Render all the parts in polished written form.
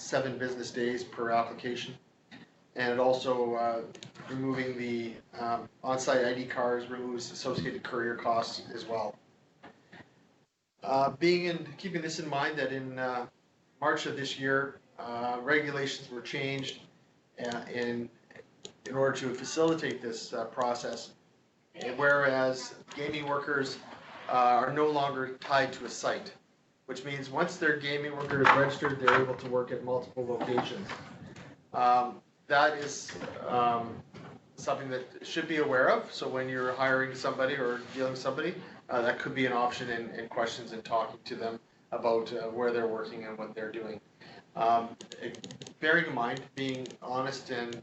7 business days per application. And it also removing the on-site ID cards removes associated courier costs as well. Keeping this in mind that in March of this year, regulations were changed in order to facilitate this process. Whereas gaming workers are no longer tied to a site, which means once their gaming worker is registered, they're able to work at multiple locations. That is something that should be aware of. So when you're hiring somebody or dealing with somebody, that could be an option in questions and talking to them about where they're working and what they're doing. Bearing in mind, being honest and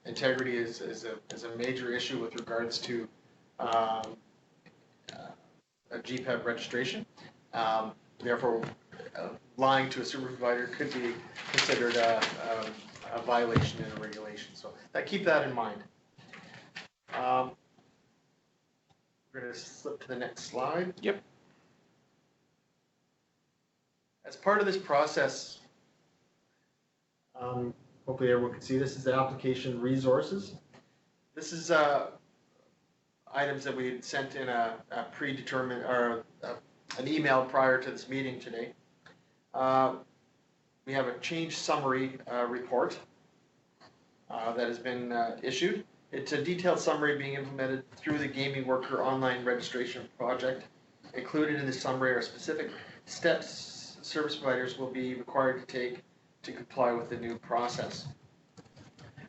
integrity is a major issue with regards to a GPEB registration. Therefore, lying to a service provider could be considered a violation in a regulation. So keep that in mind. We're going to slip to the next slide. Yep. As part of this process, hopefully everyone can see this is the application resources. This is items that we had sent in a predetermined or an email prior to this meeting today. We have a change summary report that has been issued. It's a detailed summary being implemented through the Gaming Worker Online Registration Project. Included in the summary are specific steps service providers will be required to take to comply with the new process.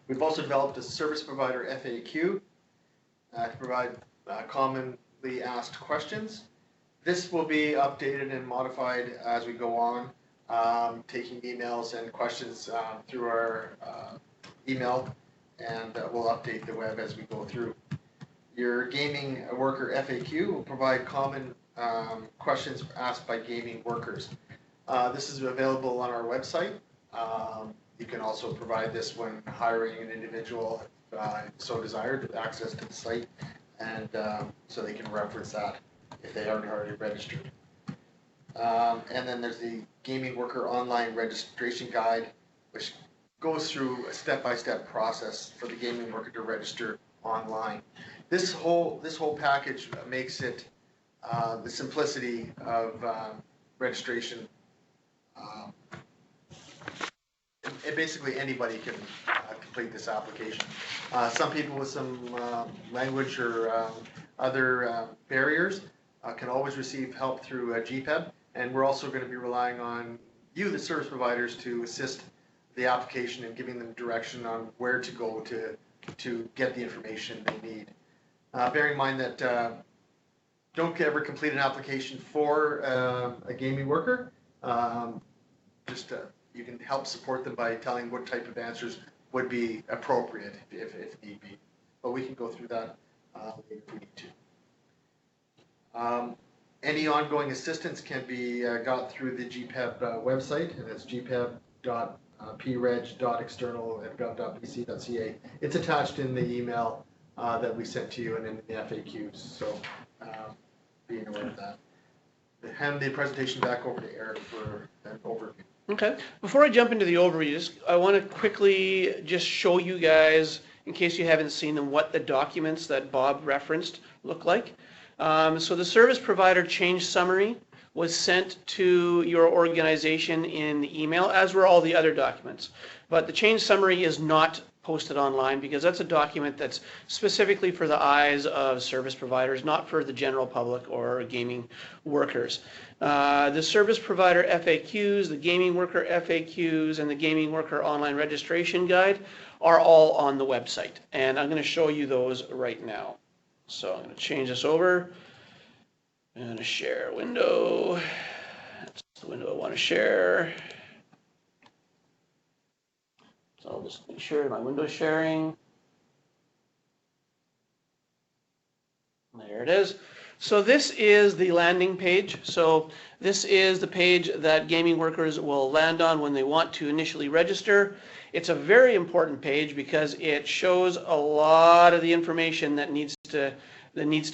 We've also developed a service provider FAQ to provide commonly asked questions. This will be updated and modified as we go on, taking emails and questions through our email, and we'll update the web as we go through. Your gaming worker FAQ will provide common questions asked by gaming workers. This is available on our website. You can also provide this when hiring an individual, so desired, access to the site, and so they can reference that if they aren't already registered. And then there's the Gaming Worker Online Registration Guide, which goes through a step-by-step process for the gaming worker to register online. This whole package makes it the simplicity of registration. And basically anybody can complete this application. Some people with some language or other barriers can always receive help through GPEB, and we're also going to be relying on you, the service providers, to assist the application and giving them direction on where to go to get the information they need. Bearing in mind that don't ever complete an application for a gaming worker. You can help support them by telling what type of answers would be appropriate if need be. But we can go through that later if we need to. Any ongoing assistance can be got through the GPEB website, and it's gpeb.preg.external@gov.bc.ca. It's attached in the email that we sent to you and in the FAQs, so being aware of that. I hand the presentation back over to Eric for an overview. Okay. Before I jump into the overview, I want to quickly just show you guys, in case you haven't seen them, what the documents that Bob referenced look like. So the service provider change summary was sent to your organization in the email, as were all the other documents. But the change summary is not posted online because that's a document that's specifically for the eyes of service providers, not for the general public or gaming workers. The service provider FAQs, the gaming worker FAQs, and the gaming worker online registration guide are all on the website. And I'm going to show you those right now. So I'm going to change this over. I'm going to share a window. That's the window I want to share. So I'll just make sure my window sharing. There it is. So this is the landing page. So this is the page that gaming workers will land on when they want to initially register. It's a very important page because it shows a lot of the information that needs to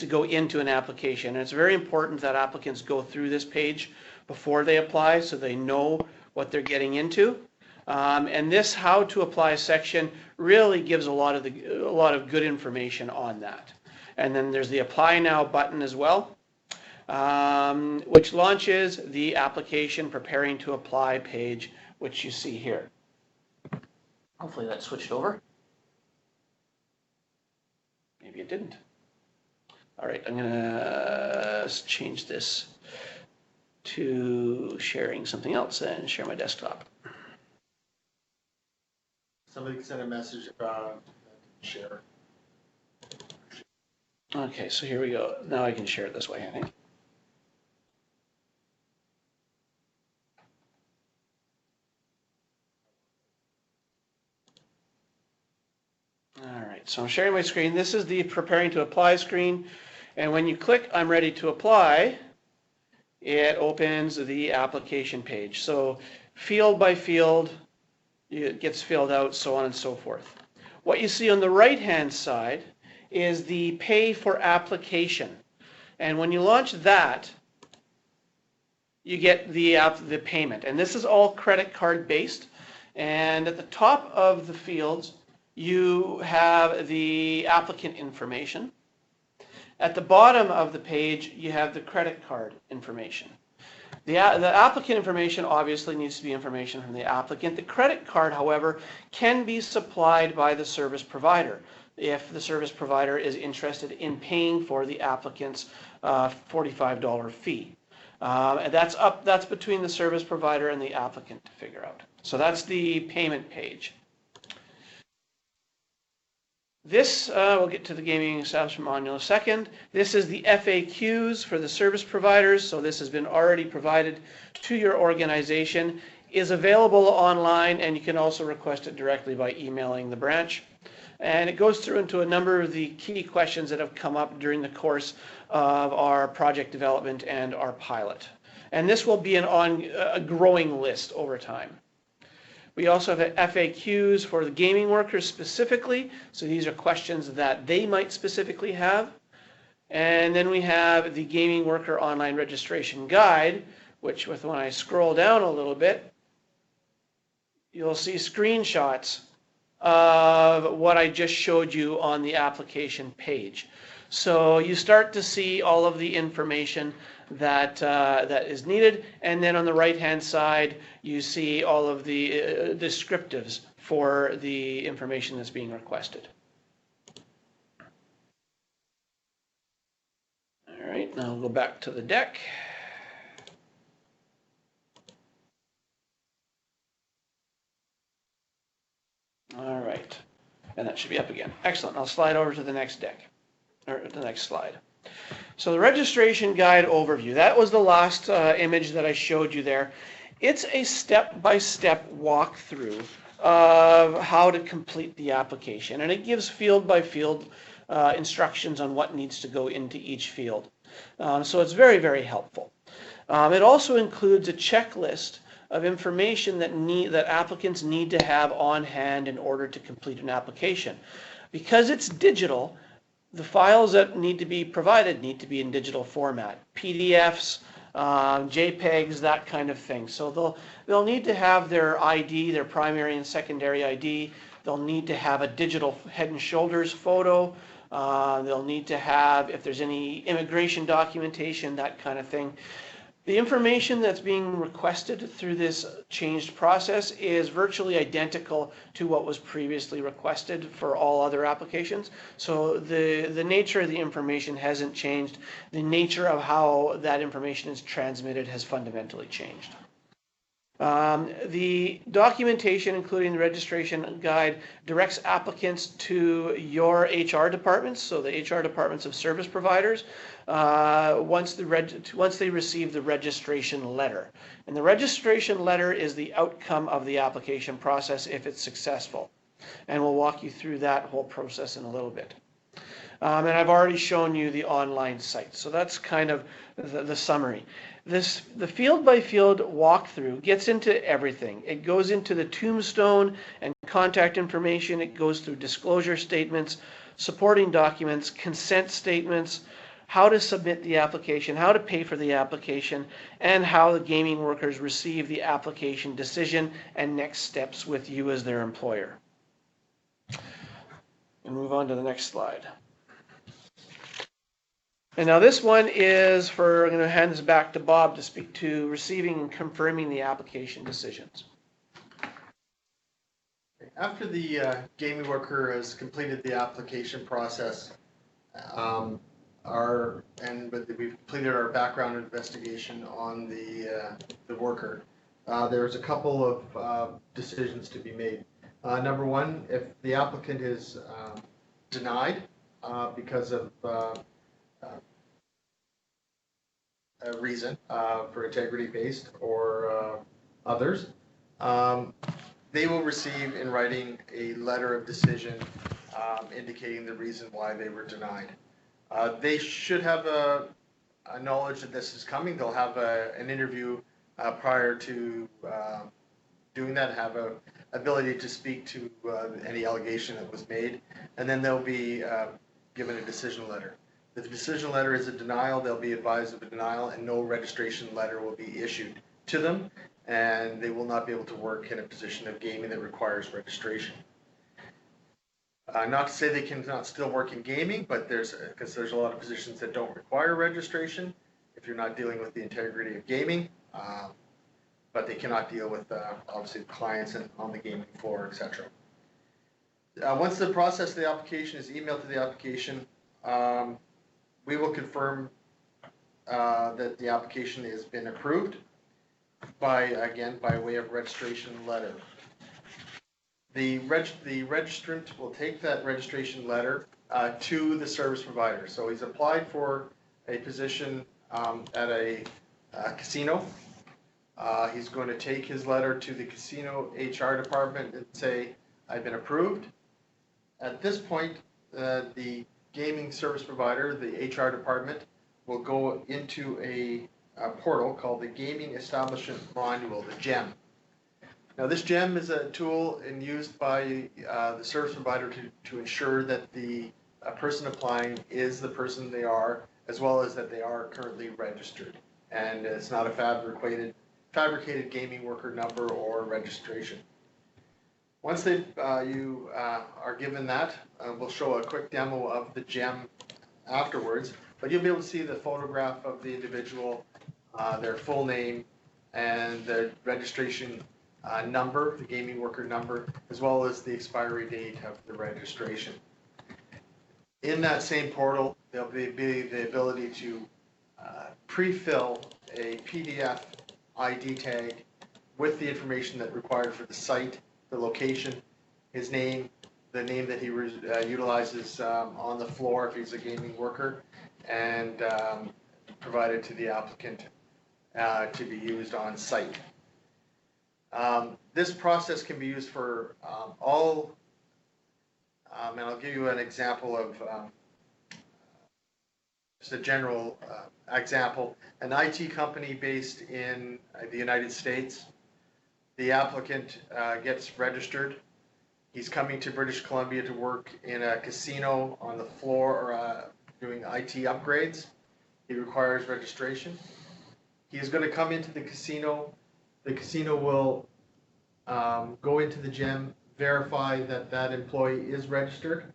go into an application. And it's very important that applicants go through this page before they apply so they know what they're getting into. And this how to apply section really gives a lot of good information on that. And then there's the apply now button as well, which launches the application preparing to apply page, which you see here. Hopefully that switched over. Maybe it didn't. All right, I'm gonna change this to sharing something else and share my desktop. Somebody sent a message share. Okay, so here we go. Now I can share it this way, I think. All right, so I'm sharing my screen. This is the preparing to apply screen. And when you click I'm ready to apply, it opens the application page. So field by field, it gets filled out, so on and so forth. What you see on the right-hand side is the pay for application. And when you launch that, you get the payment. And this is all credit card based. And at the top of the fields, you have the applicant information. At the bottom of the page, you have the credit card information. The applicant information obviously needs to be information from the applicant. The credit card, however, can be supplied by the service provider if the service provider is interested in paying for the applicant's $45 fee. And that's between the service provider and the applicant to figure out. So that's the payment page. This, we'll get to the gaming establishment module in a second. This is the FAQs for the service providers. So this has been already provided to your organization, is available online, and you can also request it directly by emailing the branch. And it goes through into a number of the key questions that have come up during the course of our project development and our pilot. And this will be a growing list over time. We also have FAQs for the gaming workers specifically. So these are questions that they might specifically have. And then we have the gaming worker online registration guide, which when I scroll down a little bit, you'll see screenshots of what I just showed you on the application page. So you start to see all of the information that is needed, and then on the right-hand side you see all of the descriptives for the information that's being requested. All right, now we'll go back to the deck. All right, and that should be up again. Excellent. I'll slide over to the next deck, or the next slide. So the registration guide overview, that was the last image that I showed you there. It's a step-by-step walkthrough of how to complete the application, and it gives field-by-field instructions on what needs to go into each field. So it's very, very helpful. It also includes a checklist of information that applicants need to have on hand in order to complete an application. Because it's digital, the files that need to be provided need to be in digital format, PDFs, JPEGs, that kind of thing. So they'll need to have their ID, their primary and secondary ID. They'll need to have a digital head and shoulders photo. They'll need to have, if there's any immigration documentation, that kind of thing. The information that's being requested through this changed process is virtually identical to what was previously requested for all other applications. So the nature of the information hasn't changed. The nature of how that information is transmitted has fundamentally changed. The documentation, including the registration guide, directs applicants to your HR departments, so the HR departments of service providers, once they receive the registration letter. And the registration letter is the outcome of the application process if it's successful. And we'll walk you through that whole process in a little bit. And I've already shown you the online site, so that's kind of the summary. The field-by-field walkthrough gets into everything. It goes into the tombstone and contact information. It goes through disclosure statements, supporting documents, consent statements, how to submit the application, how to pay for the application, and how the gaming workers receive the application decision and next steps with you as their employer. And move on to the next slide. And now this one is for, I'm going to hand this back to Bob to speak to receiving and confirming the application decisions. After the gaming worker has completed the application process, we've completed our background investigation on the worker, there's a couple of decisions to be made. Number one, if the applicant is denied because of a reason for integrity-based or others, they will receive in writing a letter of decision indicating the reason why they were denied. They should have a knowledge that this is coming. They'll have an interview prior to doing that, have a ability to speak to any allegation that was made, and then they'll be given a decision letter. If the decision letter is a denial, they'll be advised of a denial, and no registration letter will be issued to them, and they will not be able to work in a position of gaming that requires registration. Not to say they cannot still work in gaming, but because there's a lot of positions that don't require registration if you're not dealing with the integrity of gaming, but they cannot deal with obviously the clients and on the gaming floor, etc. Once the process of the application is emailed to the application, we will confirm that the application has been approved by way of registration letter. The registrant will take that registration letter to the service provider. So he's applied for a position at a casino. He's going to take his letter to the casino HR department and say, I've been approved. At this point, the gaming service provider, the HR department, will go into a portal called the Gaming Establishment Module, the GEM. Now this GEM is a tool used by the service provider to ensure that the person applying is the person they are, as well as that they are currently registered. And it's not a fabricated gaming worker number or registration. Once you are given that, we'll show a quick demo of the GEM afterwards, but you'll be able to see the photograph of the individual, their full name, and the registration number, the gaming worker number, as well as the expiry date of the registration. In that same portal, there'll be the ability to pre-fill a PDF ID tag with the information that required for the site, the location, his name, the name that he utilizes on the floor if he's a gaming worker, and provided to the applicant to be used on site. This process can be used for all, and I'll give you an example of just a general example. An IT company based in the United States, the applicant gets registered. He's coming to British Columbia to work in a casino on the floor or doing IT upgrades. He requires registration. He's going to come into the casino. The casino will go into the GEM, verify that that employee is registered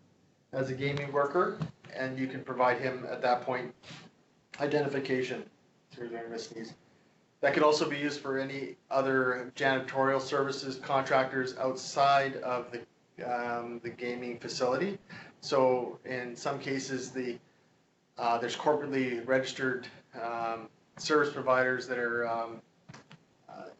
as a gaming worker, and you can provide him at that point identification through their sneeze. That could also be used for any other janitorial services contractors outside of the gaming facility. So in some cases, there's corporately registered service providers that are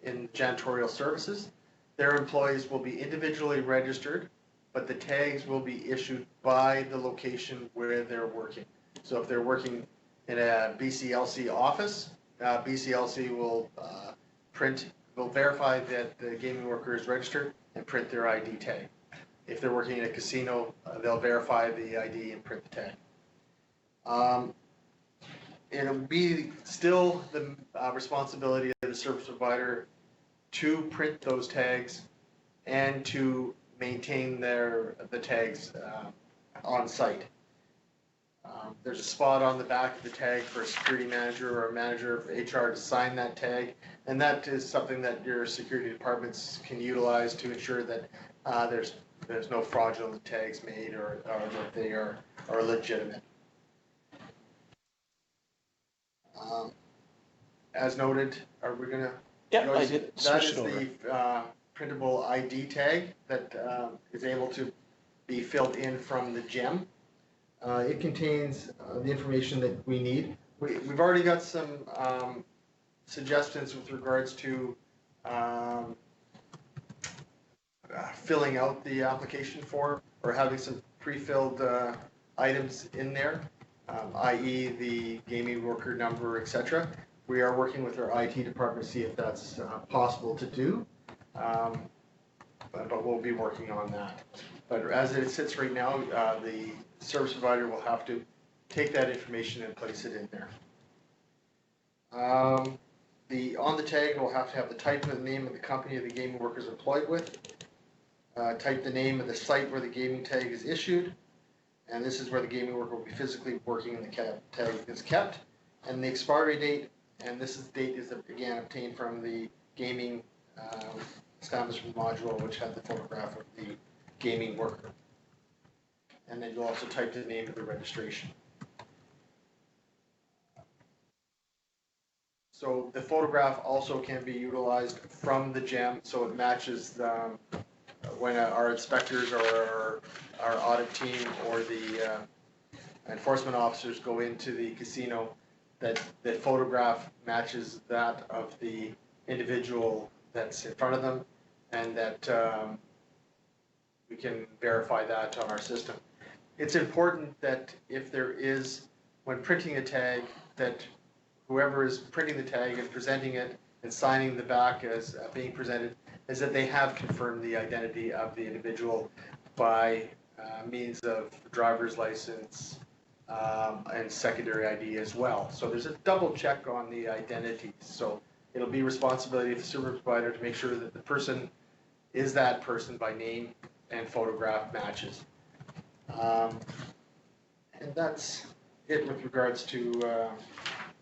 in janitorial services. Their employees will be individually registered, but the tags will be issued by the location where they're working. So if they're working in a BCLC office, BCLC will verify that the gaming worker is registered and print their ID tag. If they're working in a casino, they'll verify the ID and print the tag. It'll be still the responsibility of the service provider to print those tags and to maintain the tags on site. There's a spot on the back of the tag for a security manager or a manager of HR to sign that tag, and that is something that your security departments can utilize to ensure that there's no fraudulent tags made or that they are legitimate. As noted, are we gonna? Yeah, I did. That is the printable ID tag that is able to be filled in from the GEM. It contains the information that we need. We've already got some suggestions with regards to filling out the application form or having some pre-filled items in there, i.e. the gaming worker number, etc. We are working with our IT department to see if that's possible to do, but we'll be working on that. But as it sits right now, the service provider will have to take that information and place it in there. On the tag, we'll have to have the type of the name of the company the gaming worker is employed with, type the name of the site where the gaming tag is issued, and this is where the gaming worker will be physically working and the tag is kept, and the expiry date, and this date is again obtained from the gaming establishment module, which had the photograph of the gaming worker. And then you'll also type the name of the registration. So the photograph also can be utilized from the GEM, so it matches when our inspectors or our audit team or the enforcement officers go into the casino, that the photograph matches that of the individual that's in front of them, and that we can verify that on our system. It's important that if there is, when printing a tag, that whoever is printing the tag and presenting it and signing the back as being presented, is that they have confirmed the identity of the individual by means of driver's license and secondary ID as well. So there's a double check on the identity. So it'll be responsibility of the service provider to make sure that the person is that person by name and photograph matches. And that's it with regards to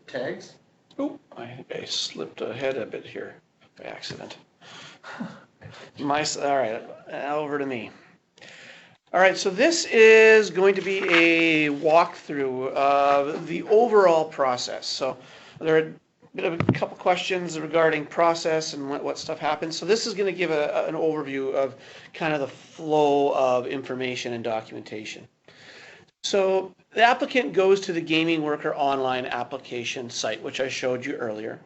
tags. Oh, I think I slipped ahead a bit here by accident. All right, over to me. All right, so this is going to be a walkthrough of the overall process. So there are a couple questions regarding process and what stuff happens. So this is going to give an overview of kind of the flow of information and documentation. So the applicant goes to the Gaming Worker online application site, which I showed you earlier.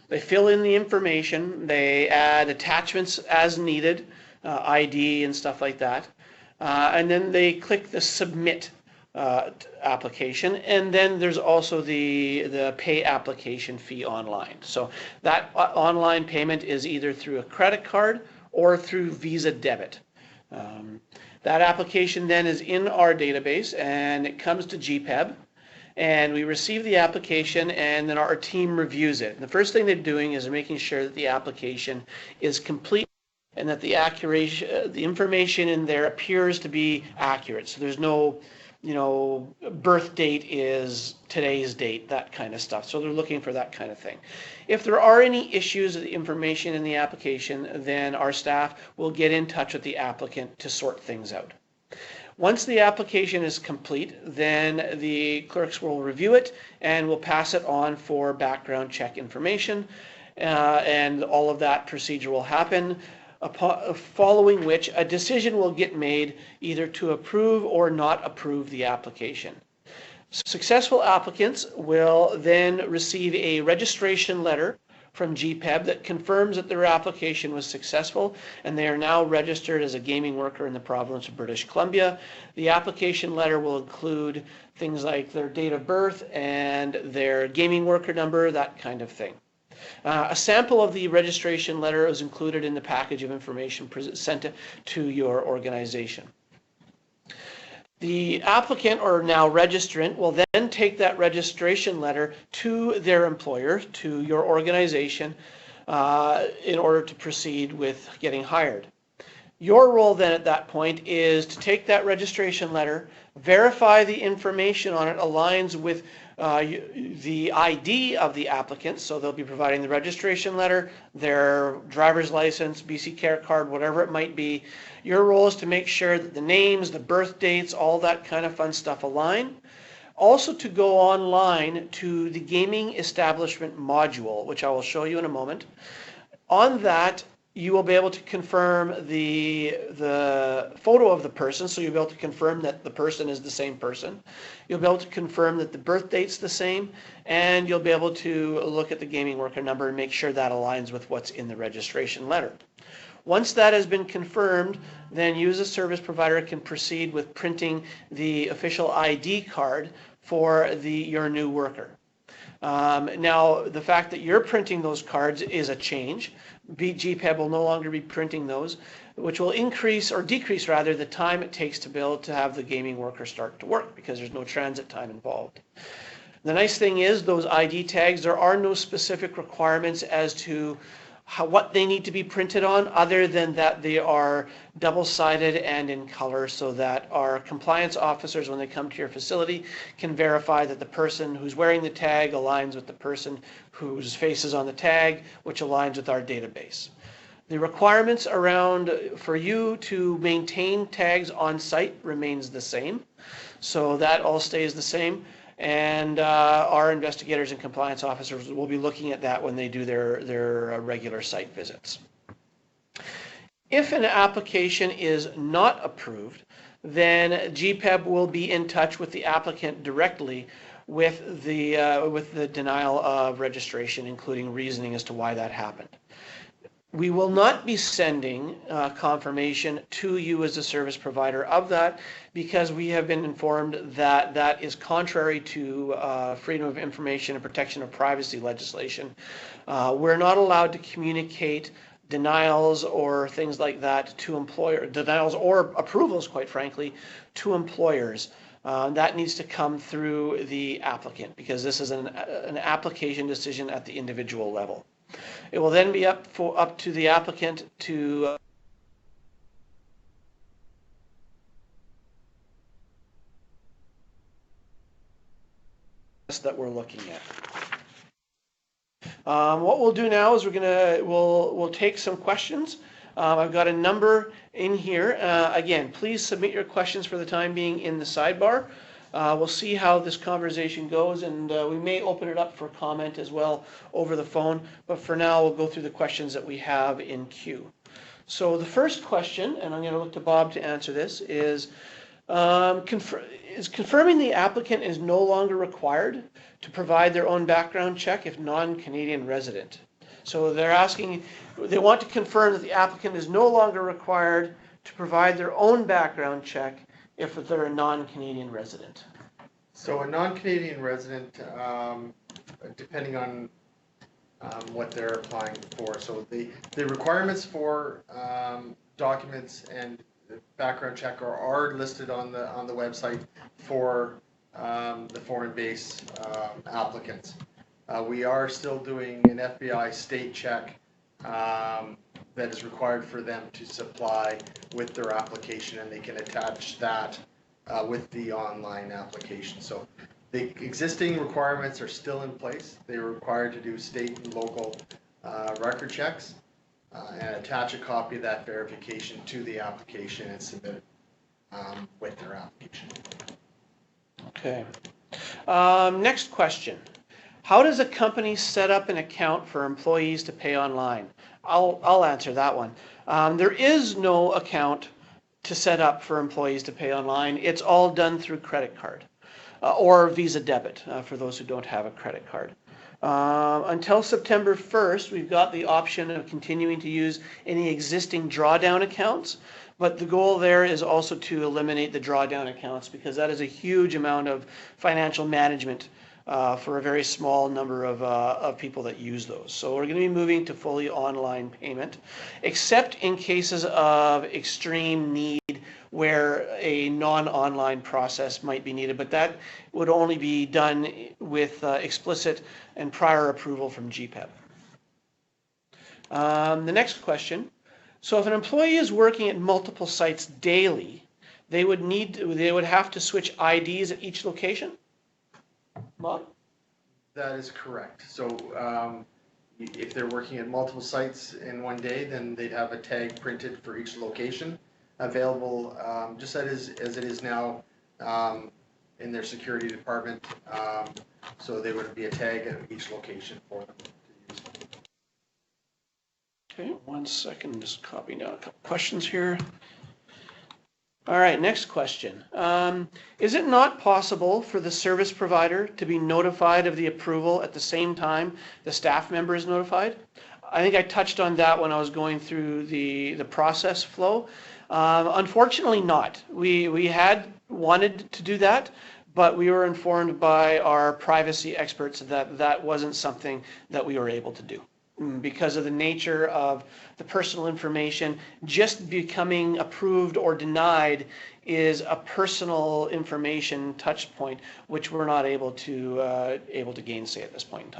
They fill in the information, they add attachments as needed, ID and stuff like that, and then they click the submit application, and then there's also the pay application fee online. So that online payment is either through a credit card or through Visa debit. That application then is in our database and it comes to GPEB, and we receive the application and then our team reviews it. And the first thing they're doing is making sure that the application is complete and that the information in there appears to be accurate. So there's no, birth date is today's date, that kind of stuff. So they're looking for that kind of thing. If there are any issues with the information in the application, then our staff will get in touch with the applicant to sort things out. Once the application is complete, then the clerks will review it and will pass it on for background check information, and all of that procedure will happen, following which a decision will get made either to approve or not approve the application. Successful applicants will then receive a registration letter from GPEB that confirms that their application was successful and they are now registered as a gaming worker in the province of British Columbia. The application letter will include things like their date of birth and their gaming worker number, that kind of thing. A sample of the registration letter is included in the package of information sent to your organization. The applicant or now registrant will then take that registration letter to their employer, to your organization, in order to proceed with getting hired. Your role then at that point is to take that registration letter, verify the information on it aligns with the ID of the applicant, so they'll be providing the registration letter, their driver's license, BC Care card, whatever it might be. Your role is to make sure that the names, the birth dates, all that kind of fun stuff align. Also to go online to the gaming establishment module, which I will show you in a moment. On that, you will be able to confirm the photo of the person, so you'll be able to confirm that the person is the same person. You'll be able to confirm that the birth date's the same, and you'll be able to look at the gaming worker number and make sure that aligns with what's in the registration letter. Once that has been confirmed, then you as a service provider can proceed with printing the official ID card for your new worker. Now, the fact that you're printing those cards is a change. GPEB will no longer be printing those, which will increase or decrease rather the time it takes to be able to have the gaming worker start to work because there's no transit time involved. The nice thing is those ID tags, there are no specific requirements as to what they need to be printed on, other than that they are double-sided and in color, so that our compliance officers, when they come to your facility, can verify that the person who's wearing the tag aligns with the person whose face is on the tag, which aligns with our database. The requirements around for you to maintain tags on site remains the same, so that all stays the same. And our investigators and compliance officers will be looking at that when they do their regular site visits. If an application is not approved, then GPEB will be in touch with the applicant directly with the denial of registration, including reasoning as to why that happened. We will not be sending confirmation to you as a service provider of that, because we have been informed that that is contrary to Freedom of Information and Protection of Privacy legislation. We're not allowed to communicate denials or things like that to denials or approvals, quite frankly, to employers. That needs to come through the applicant, because this is an application decision at the individual level. It will then be up to the applicant to that we're looking at. What we'll do now is we'll take some questions. I've got a number in here. Again, please submit your questions for the time being in the sidebar. We'll see how this conversation goes, and we may open it up for comment as well over the phone, but for now we'll go through the questions that we have in queue. So the first question, and I'm going to look to Bob to answer this, is confirming the applicant is no longer required to provide their own background check if non-Canadian resident. So they're asking, they want to confirm that the applicant is no longer required to provide their own background check if they're a non-Canadian resident. So a non-Canadian resident, depending on what they're applying for. So the requirements for documents and background check are listed on the website for the foreign-based applicants. We are still doing an FBI state check that is required for them to supply with their application, and they can attach that with the online application. So the existing requirements are still in place. They're required to do state and local record checks and attach a copy of that verification to the application and submit it with their application. Okay. Next question. How does a company set up an account for employees to pay online? I'll answer that one. There is no account to set up for employees to pay online. It's all done through credit card or Visa debit for those who don't have a credit card. Until September 1st, we've got the option of continuing to use any existing drawdown accounts, but the goal there is also to eliminate the drawdown accounts, because that is a huge amount of financial management for a very small number of people that use those. So we're going to be moving to fully online payment, except in cases of extreme need where a non-online process might be needed, but that would only be done with explicit and prior approval from GPEB. The next question, So if an employee is working at multiple sites daily, they would have to switch IDs at each location? Bob? That is correct. So if they're working at multiple sites in one day, then they'd have a tag printed for each location available, just as it is now in their security department. So there would be a tag at each location for them to use. Okay, 1 second, just copying down a couple questions here. All right, next question. Is it not possible for the service provider to be notified of the approval at the same time the staff member is notified? I think I touched on that when I was going through the process flow. Unfortunately not. We had wanted to do that, but we were informed by our privacy experts that that wasn't something that we were able to do. Because of the nature of the personal information, just becoming approved or denied is a personal information touch point, which we're not able to gainsay at this point in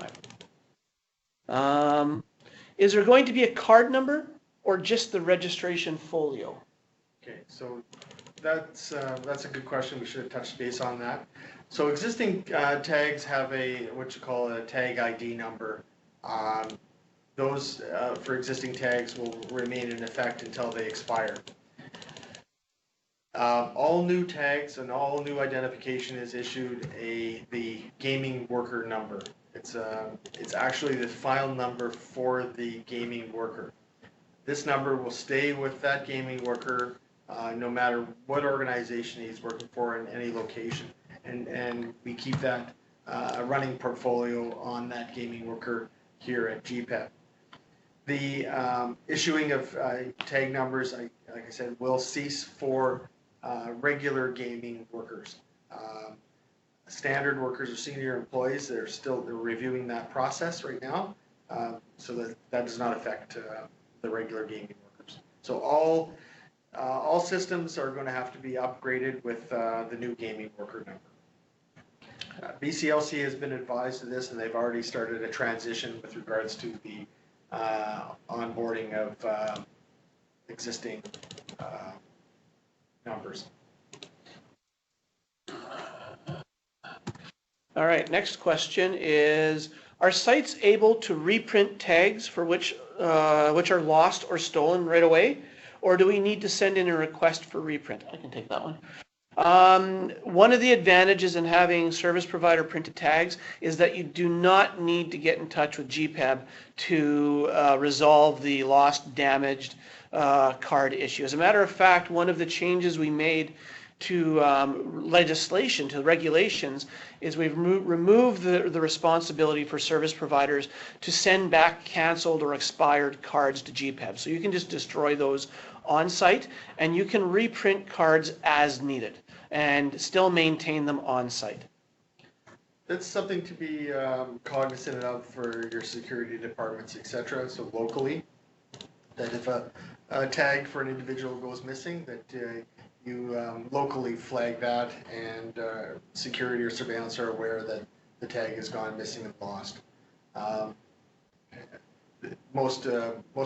time. Is there going to be a card number or just the registration folio? Okay, so that's a good question. We should have touched base on that. So existing tags have what you call a tag ID number. Those for existing tags will remain in effect until they expire. All new tags and all new identification is issued the gaming worker number. It's actually the file number for the gaming worker. This number will stay with that gaming worker no matter what organization he's working for in any location, and we keep that a running portfolio on that gaming worker here at GPEP. The issuing of tag numbers, like I said, will cease for regular gaming workers. Standard workers or senior employees, they're reviewing that process right now, so that does not affect the regular gaming workers. So all systems are going to have to be upgraded with the new gaming worker number. BCLC has been advised of this, and they've already started a transition with regards to the onboarding of existing numbers. All right, next question is, are sites able to reprint tags for which are lost or stolen right away? Or do we need to send in a request for reprint? I can take that one. One of the advantages in having service provider printed tags is that you do not need to get in touch with GPEB to resolve the lost, damaged card issue. As a matter of fact, one of the changes we made to legislation, to regulations, is we've removed the responsibility for service providers to send back canceled or expired cards to GPEB. So you can just destroy those on site, and you can reprint cards as needed and still maintain them on site. That's something to be cognizant of for your security departments, etc. So locally, that if a tag for an individual goes missing, that you locally flag that, and security or surveillance are aware that the tag has gone missing and lost. Most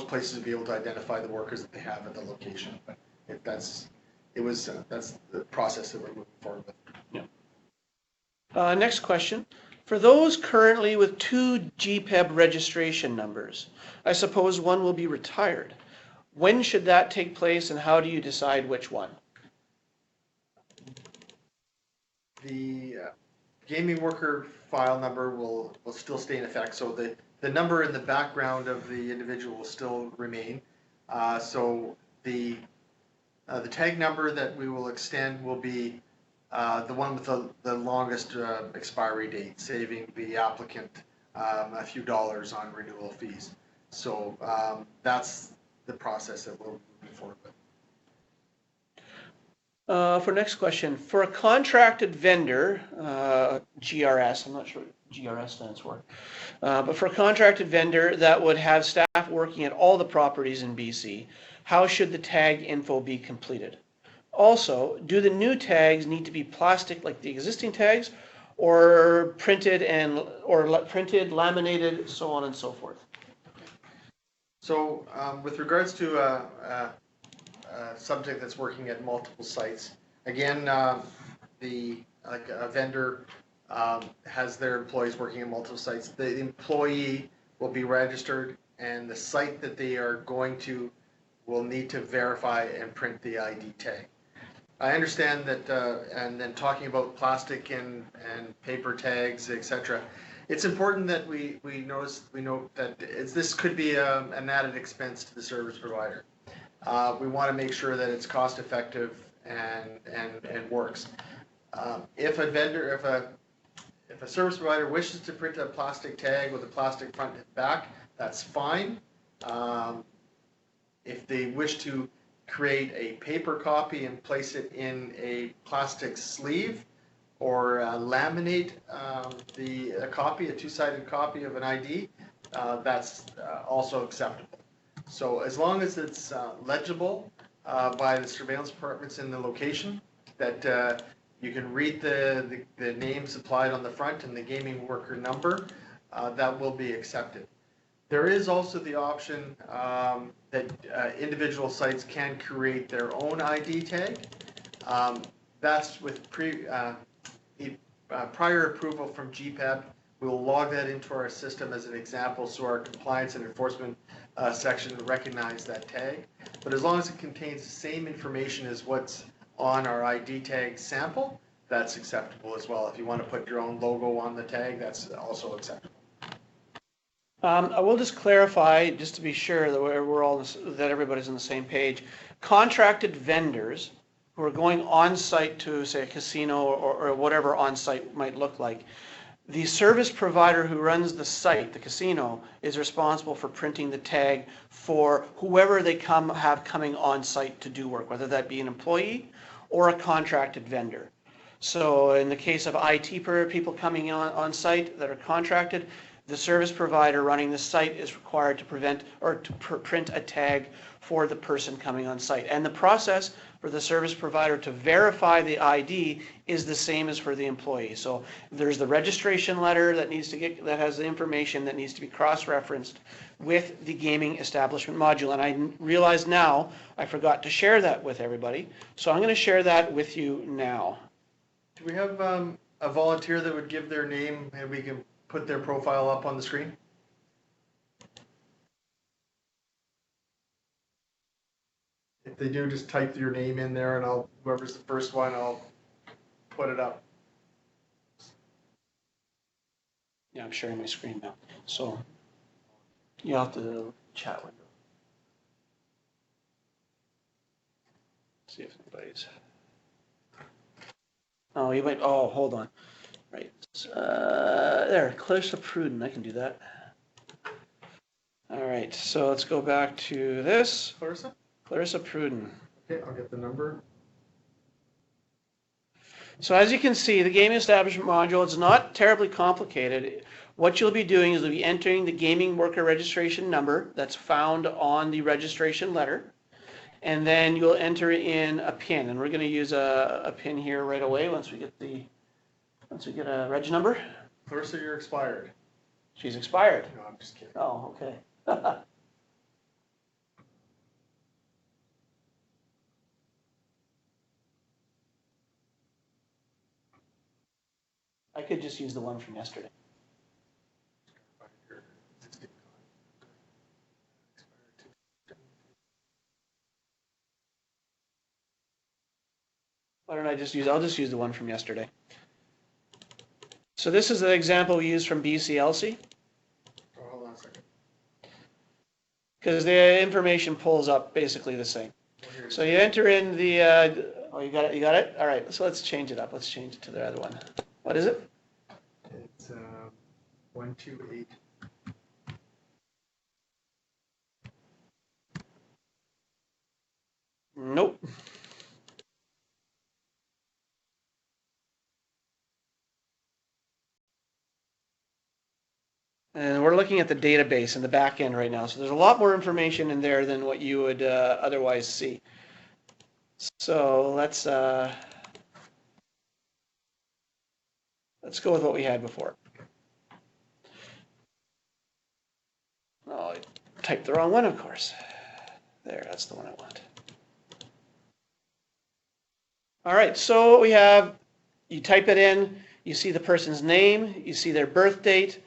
places will be able to identify the workers that they have at the location, but if that's the process that we're moving forward with. Yeah. Next question. For those currently with 2 GPEB registration numbers, I suppose one will be retired. When should that take place, and how do you decide which one? The gaming worker file number will still stay in effect, so the number in the background of the individual will still remain. So the tag number that we will extend will be the one with the longest expiry date, saving the applicant a few dollars on renewal fees. So that's the process that we're moving forward with. For next question, for a contracted vendor, GRS, I'm not sure what GRS stands for, but for a contracted vendor that would have staff working at all the properties in BC, how should the tag info be completed? Also, do the new tags need to be plastic like the existing tags, or printed, laminated, so on and so forth? So with regards to a subject that's working at multiple sites, again, like a vendor has their employees working at multiple sites. The employee will be registered, and the site that they are going to will need to verify and print the ID tag. I understand that, and then talking about plastic and paper tags, etc. It's important that we note that this could be an added expense to the service provider. We want to make sure that it's cost effective and works. If a service provider wishes to print a plastic tag with a plastic front and back, that's fine. If they wish to create a paper copy and place it in a plastic sleeve or laminate a copy, a two-sided copy of an ID, that's also acceptable. So as long as it's legible by the surveillance departments in the location, that you can read the names applied on the front and the gaming worker number, that will be accepted. There is also the option that individual sites can create their own ID tag. That's with prior approval from GPEP. We'll log that into our system as an example so our compliance and enforcement section recognize that tag. But as long as it contains the same information as what's on our ID tag sample, that's acceptable as well. If you want to put your own logo on the tag, that's also acceptable. I will just clarify, just to be sure that that everybody's on the same page. Contracted vendors who are going on site to, say, a casino or whatever on site might look like, the service provider who runs the site, the casino, is responsible for printing the tag for whoever they have coming on site to do work, whether that be an employee or a contracted vendor. So in the case of IT people coming on site that are contracted, the service provider running the site is required to print a tag for the person coming on site. And the process for the service provider to verify the ID is the same as for the employee. So there's the registration letter that that has the information that needs to be cross-referenced with the gaming establishment module. And I realize now I forgot to share that with everybody. So I'm going to share that with you now. Do we have a volunteer that would give their name and we can put their profile up on the screen? If they do, just type your name in there and whoever's the first one, I'll put it up. Yeah, I'm sharing my screen now. So you'll have to chat window. See if anybody's. Oh, you might. Oh, hold on. Right. There, Clarissa Pruden. I can do that. All right. So let's go back to this. Clarissa Pruden. Okay, I'll get the number. So as you can see, the gaming establishment module is not terribly complicated. What you'll be doing is you'll be entering the gaming worker registration number that's found on the registration letter. And then you'll enter in a PIN. And we're going to use a PIN here right away once we get a reg number. Clarissa, you're expired. She's expired. No, I'm just kidding. Oh, okay. I could just use the one from yesterday. Why don't I I'll just use the one from yesterday. So this is the example we used from BCLC. Oh, hold on a second. Because the information pulls up basically the same. So you enter in the, oh, you got it? All right, so let's change it up. Let's change it to the other one. What is it? It's 128. Nope. And we're looking at the database in the back end right now. So there's a lot more information in there than what you would otherwise see. So let's go with what we had before. Oh, Typed the wrong one, of course. There, that's the one I want. All right, so we have, you type it in, you see the person's name, you see their birth date,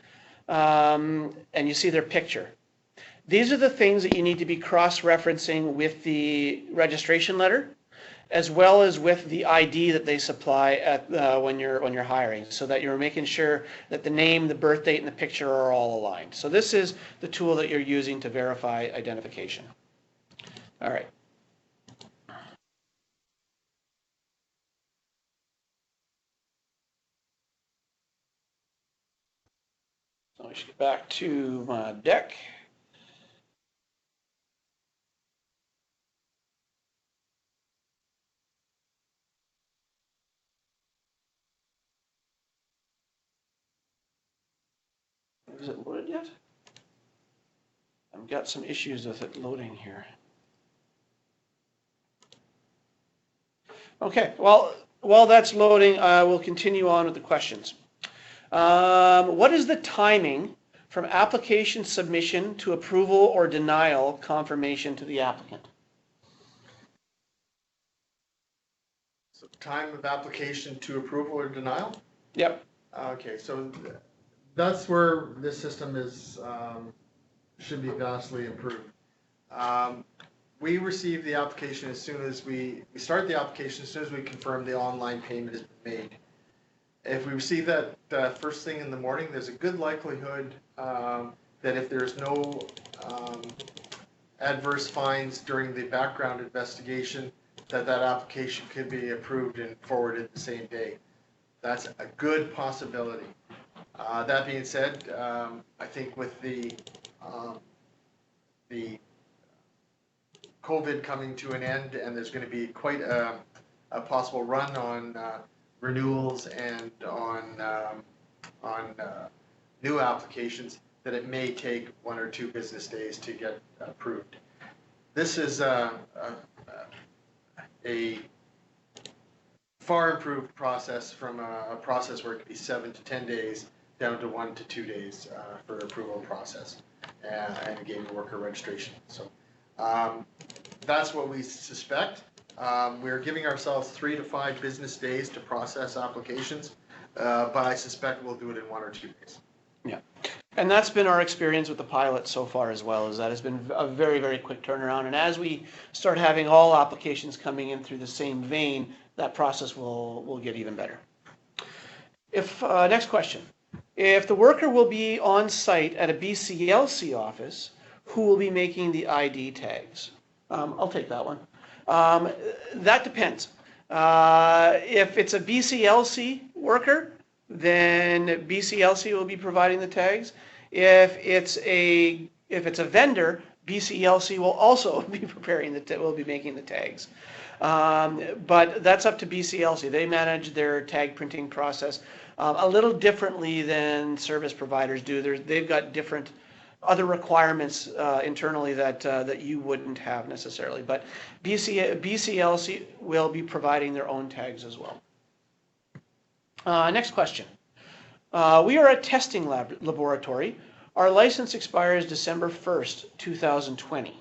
and you see their picture. These are the things that you need to be cross-referencing with the registration letter, as well as with the ID that they supply at when you're hiring, so that you're making sure that the name, the birth date, and the picture are all aligned. So this is the tool that you're using to verify identification. All right. So I should get back to my deck. Is it loaded yet? I've got some issues with it loading here. Okay, well, while that's loading, we'll continue on with the questions. What is the timing from application submission to approval or denial confirmation to the applicant? So time of application to approval or denial? Yep. Okay, so that's where this system is, should be vastly improved. We receive the application as soon as we start the application, as soon as we confirm the online payment has been made. If we receive that first thing in the morning, there's a good likelihood that if there's no adverse finds during the background investigation, that application could be approved and forwarded the same day. That's a good possibility. That being said, I think with the COVID coming to an end, and there's going to be quite a possible run on renewals and on new applications, that it may take 1 or 2 business days to get approved. This is a far improved process from a process where it could be 7 to 10 days down to 1 to 2 days for approval process and gaming worker registration. So that's what we suspect. We're giving ourselves 3 to 5 business days to process applications, but I suspect we'll do it in 1 or 2 days. Yeah, and that's been our experience with the pilot so far as well, is that it's been a very, very quick turnaround. And as we start having all applications coming in through the same vein, that process will get even better. Next question. If the worker will be on site at a BCLC office, who will be making the ID tags? I'll take that one. That depends. If it's a BCLC worker, then BCLC will be providing the tags. If it's a vendor, BCLC will also be will be making the tags. But that's up to BCLC. They manage their tag printing process a little differently than service providers do. They've got different other requirements internally that you wouldn't have necessarily. But BCLC will be providing their own tags as well. Next question. We are a testing laboratory. Our license expires December 1st, 2020.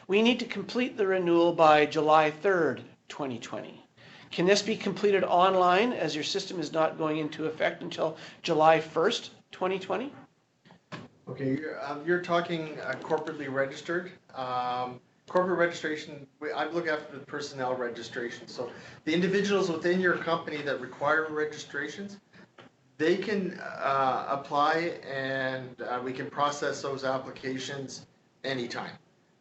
We need to complete the renewal by July 3rd, 2020. Can this be completed online as your system is not going into effect until July 1st, 2020? Okay, you're talking corporately registered. Corporate registration, I look after the personnel registration. So the individuals within your company that require registrations, they can apply, and we can process those applications anytime.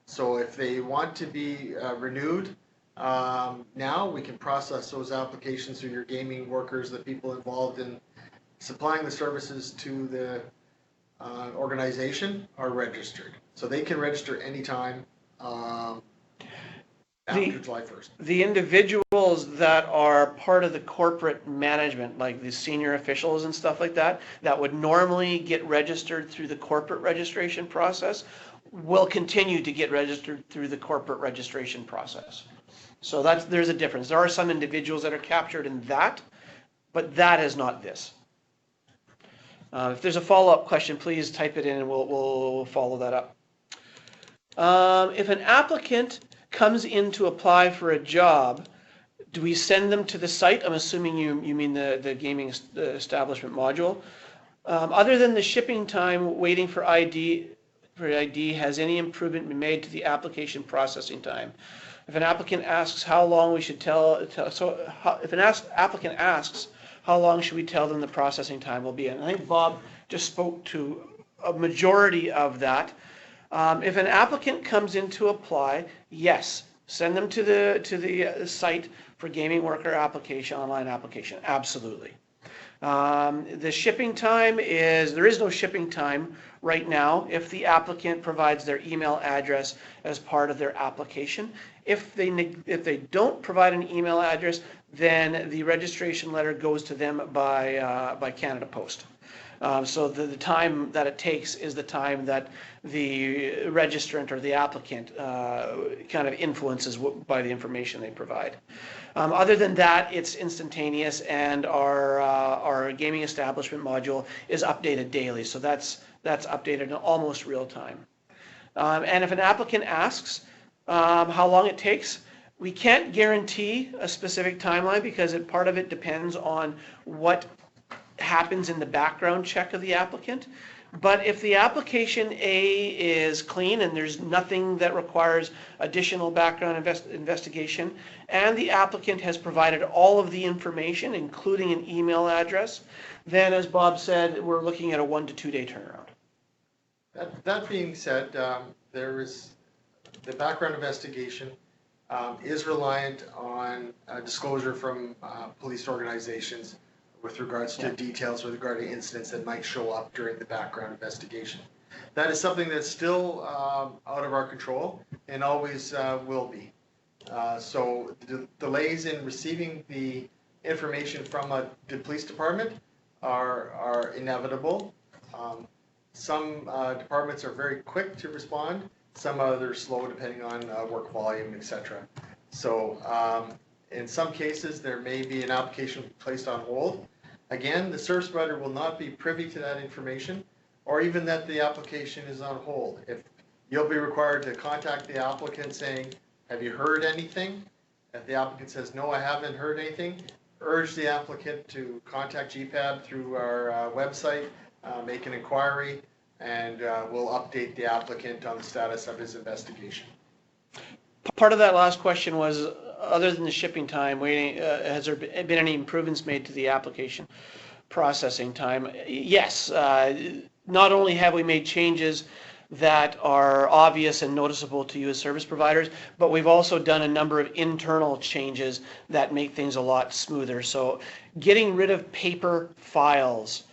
So if they want to be renewed now, we can process those applications through your gaming workers, the people involved in supplying the services to the organization are registered. So they can register anytime after July 1st. The individuals that are part of the corporate management, like the senior officials and stuff like that, that would normally get registered through the corporate registration process, will continue to get registered through the corporate registration process. So there's a difference. There are some individuals that are captured in that, but that is not this. If there's a follow-up question, please type it in and we'll follow that up. If an applicant comes in to apply for a job, do we send them to the site? I'm assuming you mean the gaming establishment module. Other than the shipping time waiting for ID, has any improvement been made to the application processing time? If an applicant asks how long we should if an applicant asks how long should we tell them the processing time will be? And I think Bob just spoke to a majority of that. If an applicant comes in to apply, yes, send them to the site for gaming worker application, online application, absolutely. The shipping time there is no shipping time right now if the applicant provides their email address as part of their application. If they don't provide an email address, then the registration letter goes to them by Canada Post. So the time that it takes is the time that the registrant or the applicant kind of influences by the information they provide. Other than that, it's instantaneous, and our gaming establishment module is updated daily. So that's updated in almost real time. And if an applicant asks how long it takes, we can't guarantee a specific timeline because part of it depends on what happens in the background check of the applicant. But if the application A is clean and there's nothing that requires additional background investigation, and the applicant has provided all of the information, including an email address, then as Bob said, we're looking at a 1 to 2 day turnaround. That being said, there is the background investigation is reliant on disclosure from police organizations with regards to details with regard to incidents that might show up during the background investigation. That is something that's still out of our control and always will be. So the delays in receiving the information from the police department are inevitable. Some departments are very quick to respond, some others slow depending on work volume, etc. So in some cases there may be an application placed on hold. Again, the service provider will not be privy to that information, or even that the application is on hold. If you'll be required to contact the applicant saying, have you heard anything? If the applicant says, no, I haven't heard anything, urge the applicant to contact GPAB through our website, make an inquiry, and we'll update the applicant on the status of his investigation. Part of that last question was, other than the shipping time waiting, has there been any improvements made to the application processing time? Yes. Not only have we made changes that are obvious and noticeable to you as service providers, but we've also done a number of internal changes that make things a lot smoother. So getting rid of paper files,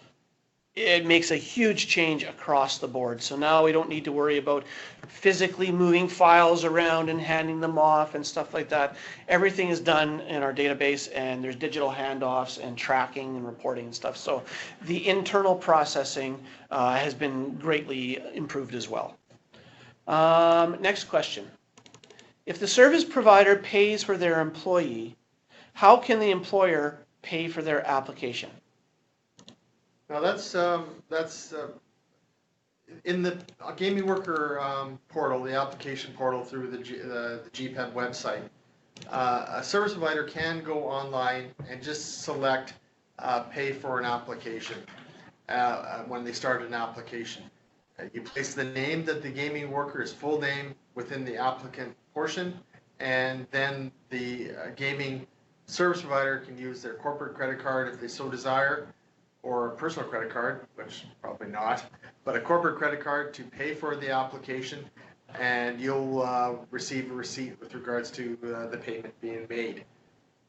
it makes a huge change across the board. So now we don't need to worry about physically moving files around and handing them off and stuff like that. Everything is done in our database, and there's digital handoffs and tracking and reporting and stuff. So the internal processing has been greatly improved as well. Next question. If the service provider pays for their employee, how can the employer pay for their application? Now that's in the gaming worker portal, the application portal through the GPAB website. A service provider can go online and just select pay for an application when they start an application. You place the name that the gaming worker's full name within the applicant portion, and then the gaming service provider can use their corporate credit card if they so desire, or a personal credit card, which probably not, but a corporate credit card to pay for the application, and you'll receive a receipt with regards to the payment being made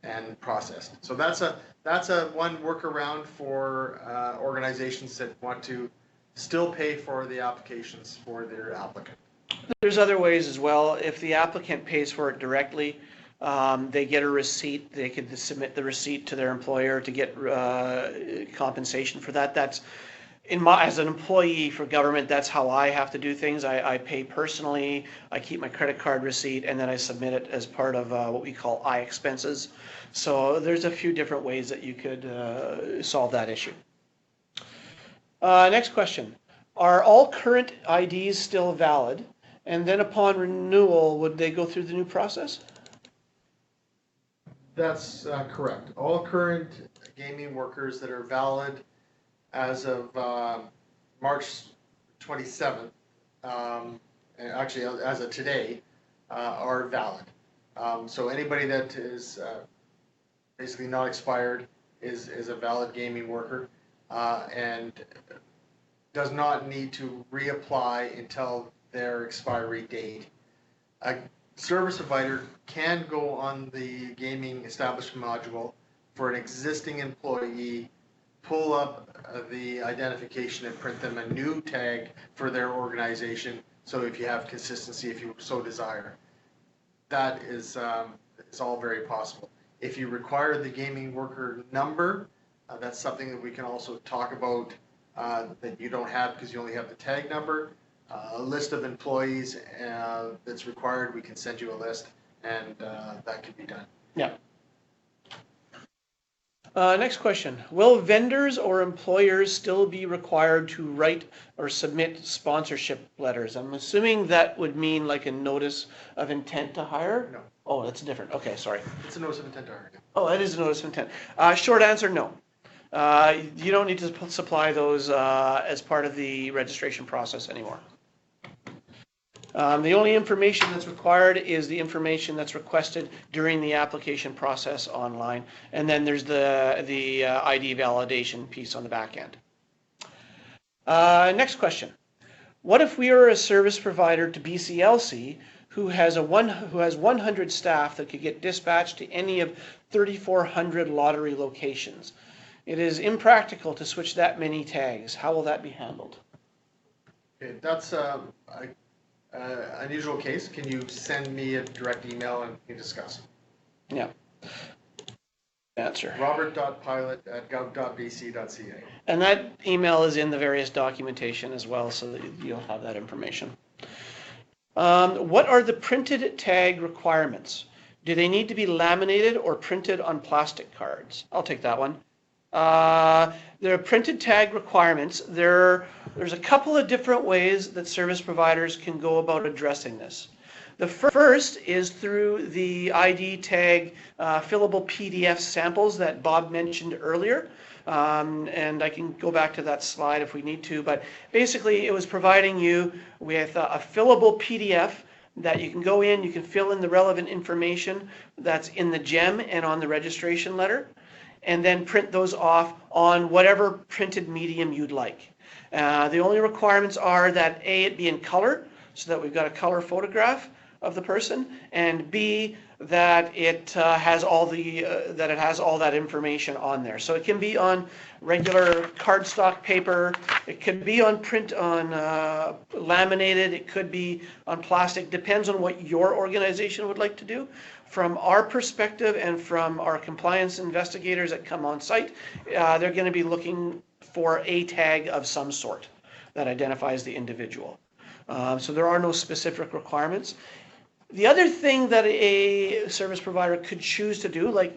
and processed. So that's a one workaround for organizations that want to still pay for the applications for their applicant. There's other ways as well. If the applicant pays for it directly, they get a receipt. They could submit the receipt to their employer to get compensation for that. That's as an employee for government, that's how I have to do things. I pay personally. I keep my credit card receipt, and then I submit it as part of what we call iExpenses. So there's a few different ways that you could solve that issue. Next question. Are all current IDs still valid? And then upon renewal, would they go through the new process? That's correct. All current gaming workers that are valid as of March 27th, and actually as of today, are valid. So anybody that is basically not expired is a valid gaming worker and does not need to reapply until their expiry date. A service provider can go on the gaming establishment module for an existing employee, pull up the identification and print them a new tag for their organization. So if you have consistency, if you so desire, that is it's all very possible. If you require the gaming worker number, that's something that we can also talk about that you don't have because you only have the tag number. A list of employees that's required, we can send you a list, and that can be done. Yeah. Next question. Will vendors or employers still be required to write or submit sponsorship letters? I'm assuming that would mean like a notice of intent to hire? No. Oh, that's different. Okay, sorry. It's a notice of intent to hire. Oh, that is a notice of intent. Short answer, no. You don't need to supply those as part of the registration process anymore. The only information that's required is the information that's requested during the application process online. And then there's the ID validation piece on the back end. Next question. What if we are a service provider to BCLC who has 100 staff that could get dispatched to any of 3,400 lottery locations? It is impractical to switch that many tags. How will that be handled? Okay, that's unusual case. Can you send me a direct email and we can discuss? Yeah. Answer. robert.pilot@gov.bc.ca. And that email is in the various documentation as well, so that you'll have that information. What are the printed tag requirements? Do they need to be laminated or printed on plastic cards? I'll take that one. There are printed tag requirements. There's a couple of different ways that service providers can go about addressing this. The first is through the ID tag fillable PDF samples that Bob mentioned earlier. And I can go back to that slide if we need to, but basically it was providing you with a fillable PDF that you can go in, you can fill in the relevant information that's in the GEM and on the registration letter, and then print those off on whatever printed medium you'd like. The only requirements are that A, it be in color, so that we've got a color photograph of the person, and B, that it has all that information on there. So it can be on regular cardstock paper, it could be on laminated, it could be on plastic, depends on what your organization would like to do. From our perspective and from our compliance investigators that come on site, they're going to be looking for a tag of some sort that identifies the individual. So there are no specific requirements. The other thing that a service provider could choose to do, like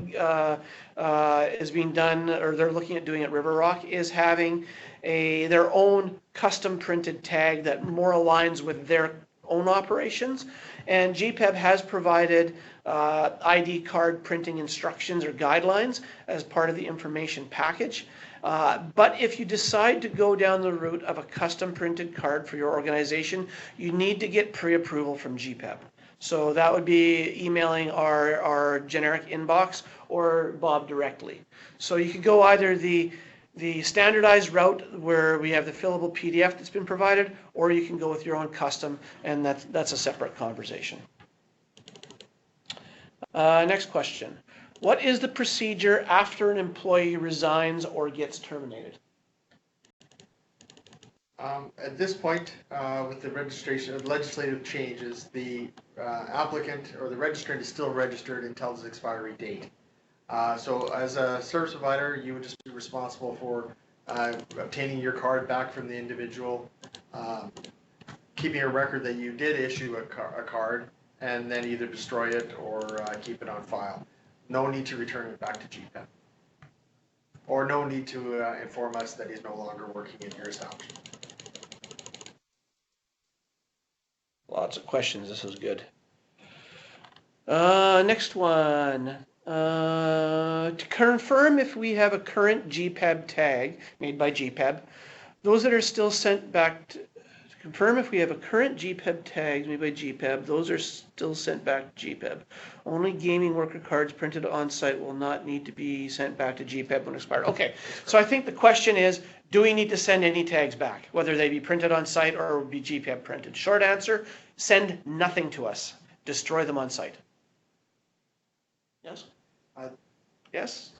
is being done, or they're looking at doing at River Rock, is having their own custom printed tag that more aligns with their own operations. And GPEB has provided ID card printing instructions or guidelines as part of the information package. But if you decide to go down the route of a custom printed card for your organization, you need to get pre-approval from GPEB. So that would be emailing our generic inbox or Bob directly. So you could go either the standardized route where we have the fillable PDF that's been provided, or you can go with your own custom, and that's a separate conversation. Next question. What is the procedure after an employee resigns or gets terminated? At this point, with the legislative changes, the applicant or the registrant is still registered until his expiry date. So as a service provider, you would just be responsible for obtaining your card back from the individual, keeping a record that you did issue a card, and then either destroy it or keep it on file. No need to return it back to GPEB. Or no need to inform us that he's no longer working in your establishment. Lots of questions. This is good. Next one. To confirm if we have a current GPEB tag made by GPEB, those that are still sent back to confirm if we have a current GPEB tags made by GPEB, those are still sent back to GPEB. Only gaming worker cards printed on site will not need to be sent back to GPEB when expired. Okay, so I think the question is, do we need to send any tags back, whether they be printed on site or be GPEB printed? Short answer, send nothing to us. Destroy them on site. Yes? Yes?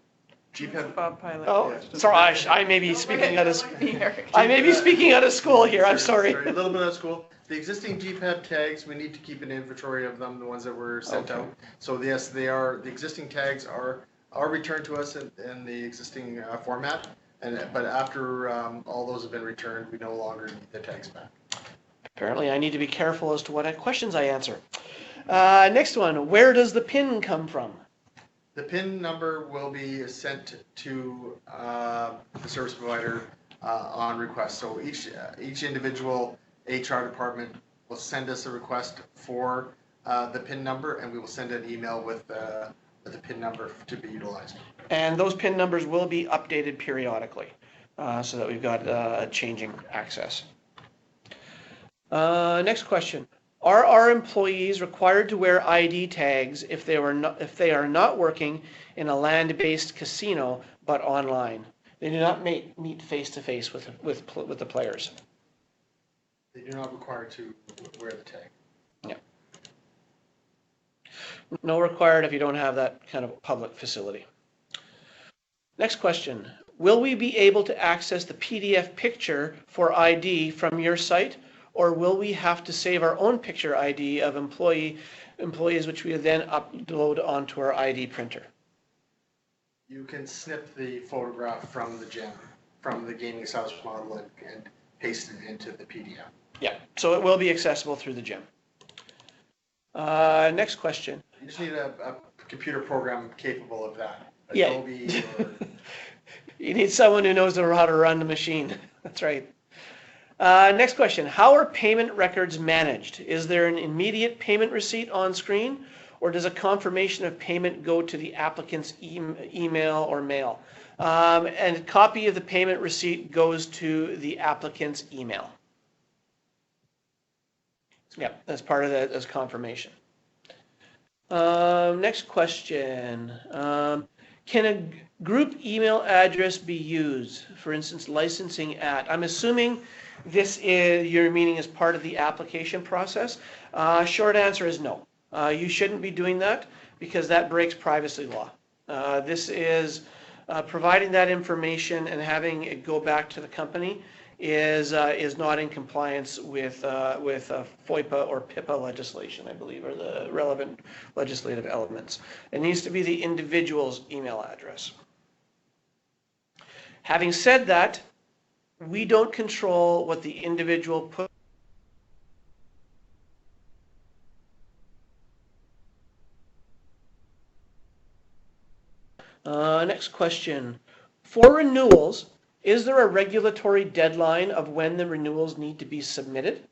GPEB, Bob Pilot. Oh, Yeah. sorry, I may be speaking out of, I may be speaking out of school here, I'm sorry. A little bit out of school. The existing GPEB tags, we need to keep an inventory of them, the ones that were sent Okay. out. So yes, they are, the existing tags are returned to us in the existing format. But after all those have been returned, we no longer need the tags back. Apparently I need to be careful as to what questions I answer. Next one, where does the PIN come from? The PIN number will be sent to the service provider on request. So each individual HR department will send us a request for the PIN number, and we will send an email with the PIN number to be utilized. And those PIN numbers will be updated periodically so that we've got changing access. Next question. Are our employees required to wear ID tags if they are not working in a land-based casino but online? They do not meet face-to-face with the players. They do not require to wear the tag. Yeah. No required if you don't have that kind of public facility. Next question. Will we be able to access the PDF picture for ID from your site? Or will we have to save our own picture ID of employees, which we then upload onto our ID printer? You can snip the photograph from the gem, from the gaming establishment model, and paste it into the PDF. Yeah, so it will be accessible through the gym. Next question. You just need a computer program capable of that. Yeah. Adobe or You need someone who knows how to run the machine. That's right. Next question. How are payment records managed? Is there an immediate payment receipt on screen, or does a confirmation of payment go to the applicant's email or mail? And a copy of the payment receipt goes to the applicant's email. Yep, that's part of that as confirmation. Next question. Can a group email address be used? For instance, licensing at. I'm assuming this is your meaning as part of the application process. Short answer is no. You shouldn't be doing that because that breaks privacy law. This is providing that information and having it go back to the company is not in compliance with FOIPA or PIPA legislation, I believe, are the relevant legislative elements. It needs to be the individual's email address. Having said that, we don't control what the individual puts. Next question. For renewals, is there a regulatory deadline of when the renewals need to be submitted?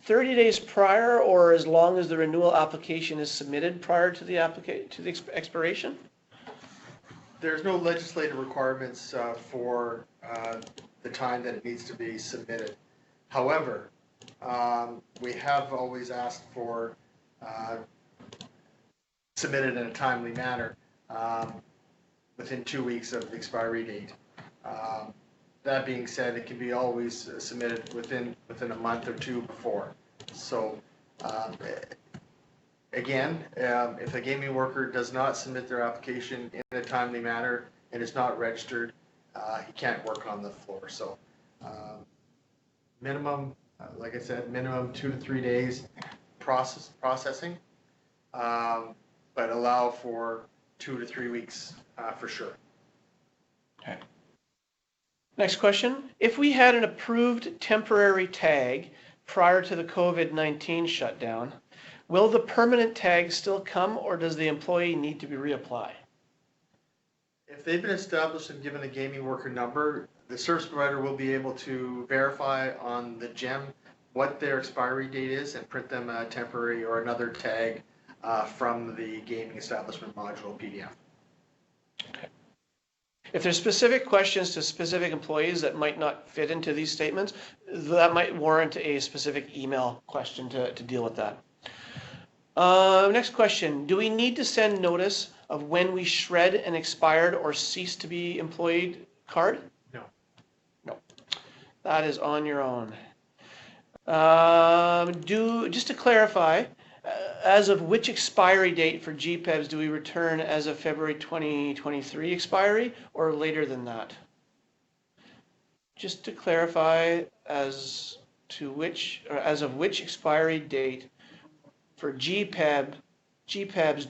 30 days prior, or as long as the renewal application is submitted prior to the expiration? there's no legislative requirements for the time that it needs to be submitted. However, we have always asked for submitted in a timely manner within 2 weeks of the expiry date. That being said, it can be always submitted within a month or two before. So again, if a gaming worker does not submit their application in a timely manner and is not registered, he can't work on the floor. So minimum, like I said, minimum 2 to 3 days processing, but allow for 2 to 3 weeks for sure. Okay. Next question. If we had an approved temporary tag prior to the COVID-19 shutdown, will the permanent tag still come, or does the employee need to be reapplied? If they've been established and given a gaming worker number, the service provider will be able to verify on the GEM what their expiry date is and print them a temporary or another tag from the gaming establishment module PDF. If there's specific questions to specific employees that might not fit into these statements, that might warrant a specific email question to deal with that. Next question, do we need to send notice of when we shred an expired or cease to be employed card? No. No. That is on your own. Just to clarify, as of which expiry date for GPEBs do we return as of February 2023 expiry or later than that? Just to clarify, as of which expiry date for GPEBs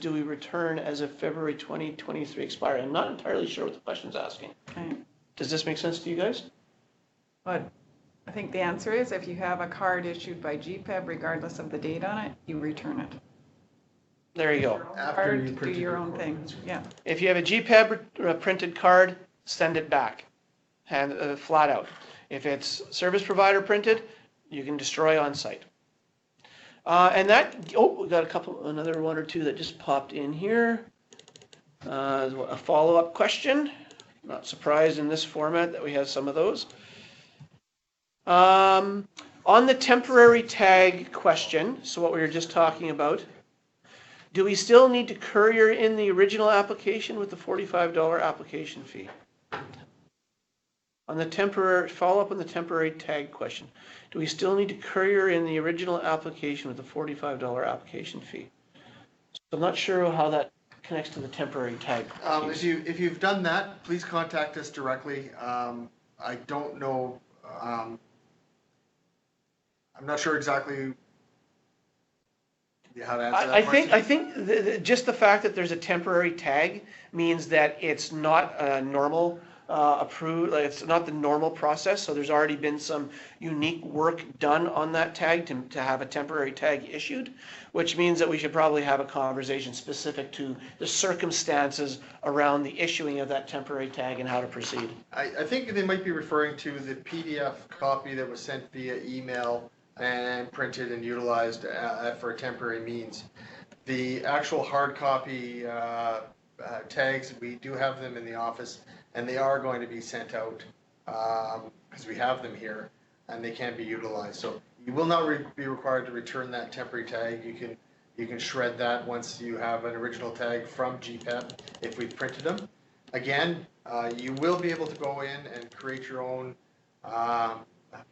do we return as of February 2023 expiry? I'm not entirely sure what the question's asking. Okay. Does this make sense to you guys? But I think the answer is if you have a card issued by GPEB, regardless of the date on it, you return it. There you go. After you Card, do printed your your own card. thing, yeah. If you have a GPEB printed card, send it back, and flat out. If it's service provider printed, you can destroy on site. And that, we got another one or two that just popped in here. A follow-up question. Not surprised in this format that we have some of those. On the temporary tag question, so what we were just talking about, do we still need to courier in the original application with the $45 application fee? On the temporary, follow up on the temporary tag question. Do we still need to courier in the original application with the $45 application fee? So I'm not sure how that connects to the temporary tag. If you've done that, please contact us directly. I don't know, I'm not sure exactly how to answer that question. I think just the fact that there's a temporary tag means that it's not a normal approved, like it's not the normal process, so there's already been some unique work done on that tag to have a temporary tag issued, which means that we should probably have a conversation specific to the circumstances around the issuing of that temporary tag and how to proceed. I think they might be referring to the PDF copy that was sent via email and printed and utilized for a temporary means. The actual hard copy tags, we do have them in the office, and they are going to be sent out because we have them here and they can be utilized. So you will not be required to return that temporary tag. You can shred that once you have an original tag from GPEB if we've printed them. Again, you will be able to go in and create your own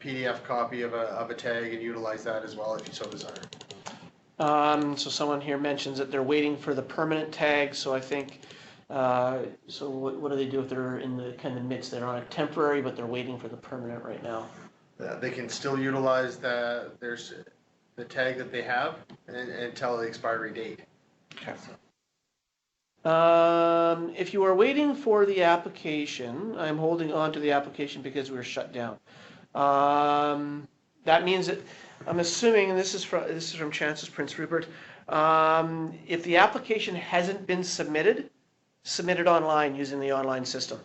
PDF copy of a tag and utilize that as well if you so desire. So someone here mentions that they're waiting for the permanent tag, so I think, so what do they do if they're in the kind of midst? They're on a temporary, but they're waiting for the permanent right now. They can still utilize the tag that they have until the expiry date. Okay. If you are waiting for the application, I'm holding on to the application because we were shut down. That means that I'm assuming, and this is from Chances Prince Rupert, if the application hasn't been submitted, submit it online using the online system.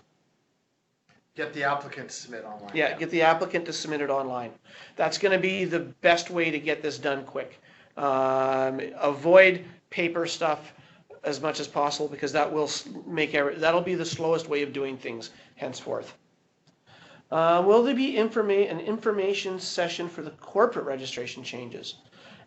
Get the applicant to submit online. Yeah, get the applicant to submit it online. That's going to be the best way to get this done quick. Avoid paper stuff as much as possible because that will that'll be the slowest way of doing things henceforth. Will there be an information session for the corporate registration changes?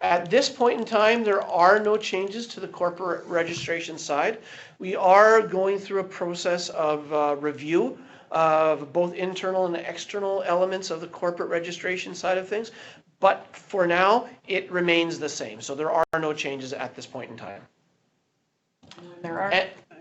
At this point in time, there are no changes to the corporate registration side. We are going through a process of review of both internal and external elements of the corporate registration side of things. But for now, it remains the same. So there are no changes at this point in time. There are.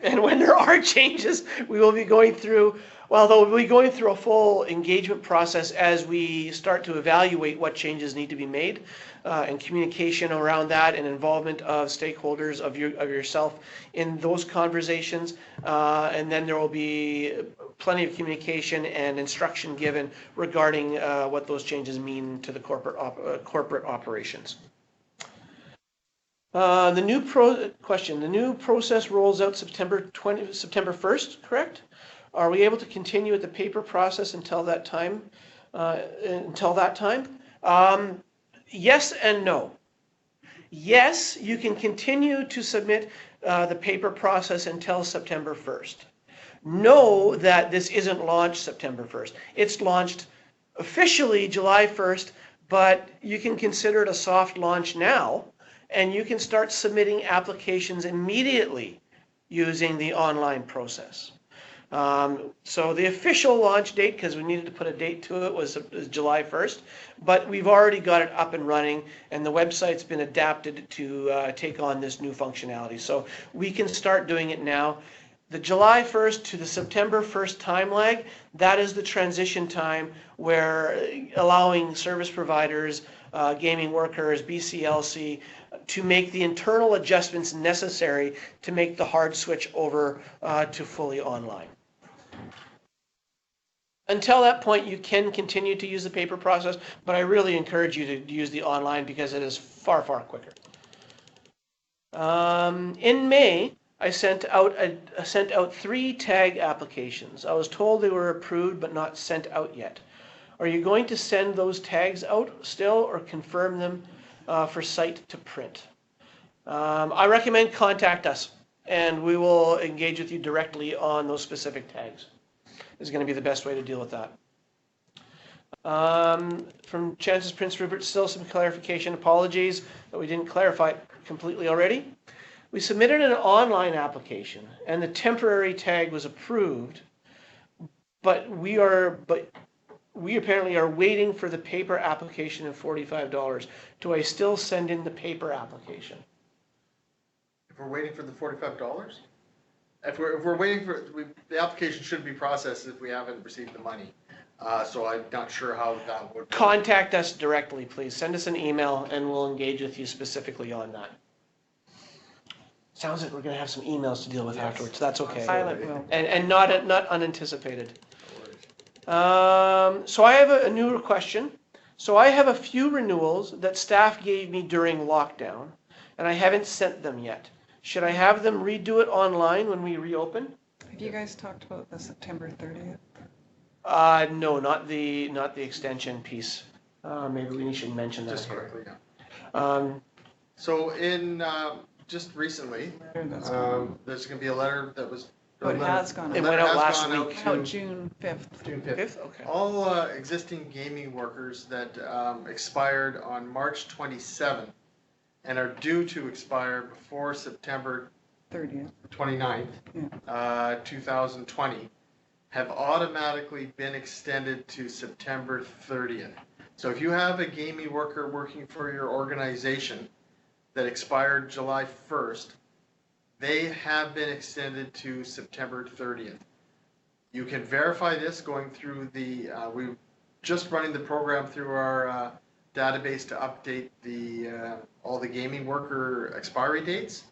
And when there are changes, we will be going through, well, though we'll be going through a full engagement process as we start to evaluate what changes need to be made, and communication around that and involvement of stakeholders of yourself in those conversations. And then there will be plenty of communication and instruction given regarding what those changes mean to the corporate operations. The new process rolls out September 1st, correct? Are we able to continue with the paper process until that time? Yes and no. Yes, you can continue to submit the paper process until September 1st. Know that this isn't launched September 1st. It's launched officially July 1st, but you can consider it a soft launch now, and you can start submitting applications immediately using the online process. So the official launch date, because we needed to put a date to it, was July 1st, but we've already got it up and running, and the website's been adapted to take on this new functionality. So we can start doing it now. The July 1st to the September 1st time lag, that is the transition time where allowing service providers, gaming workers, BCLC, to make the internal adjustments necessary to make the hard switch over to fully online. Until that point, you can continue to use the paper process, but I really encourage you to use the online because it is far, far quicker. In May, I sent out 3 tag applications. I was told they were approved but not sent out yet. Are you going to send those tags out still or confirm them for site to print? I recommend contact us and we will engage with you directly on those specific tags. Is going to be the best way to deal with that. From Chances Prince Rupert, still some clarification. Apologies that we didn't clarify it completely already. We submitted an online application and the temporary tag was approved, but we apparently are waiting for the paper application of $45. Do I still send in the paper application? If we're waiting for the $45? If we're waiting for, the application should be processed if we haven't received the money. So I'm not sure how that would work. Contact us directly, please. Send us an email and we'll engage with you specifically on that. Sounds like we're going to have some emails to deal with afterwards. That's okay. Silent will. And not unanticipated. So I have a newer question. So I have a few renewals that staff gave me during lockdown, and I haven't sent them yet. Should I have them redo it online when we reopen? Have you guys talked about the September 30th? No, not the extension piece. Maybe we should mention that Just here. quickly, yeah. So in just recently, there's going to be a letter that was. Oh, it has gone out. It went out last week. It went out June 5th. June 5th. 5th? Okay. All existing gaming workers that expired on March 27th and are due to expire before September 30th. 29th, 2020, have automatically been extended to September 30th. So if you have a gaming worker working for your organization that expired July 1st, they have been extended to September 30th. You can verify this going through we're just running the program through our database to update all the gaming worker expiry dates,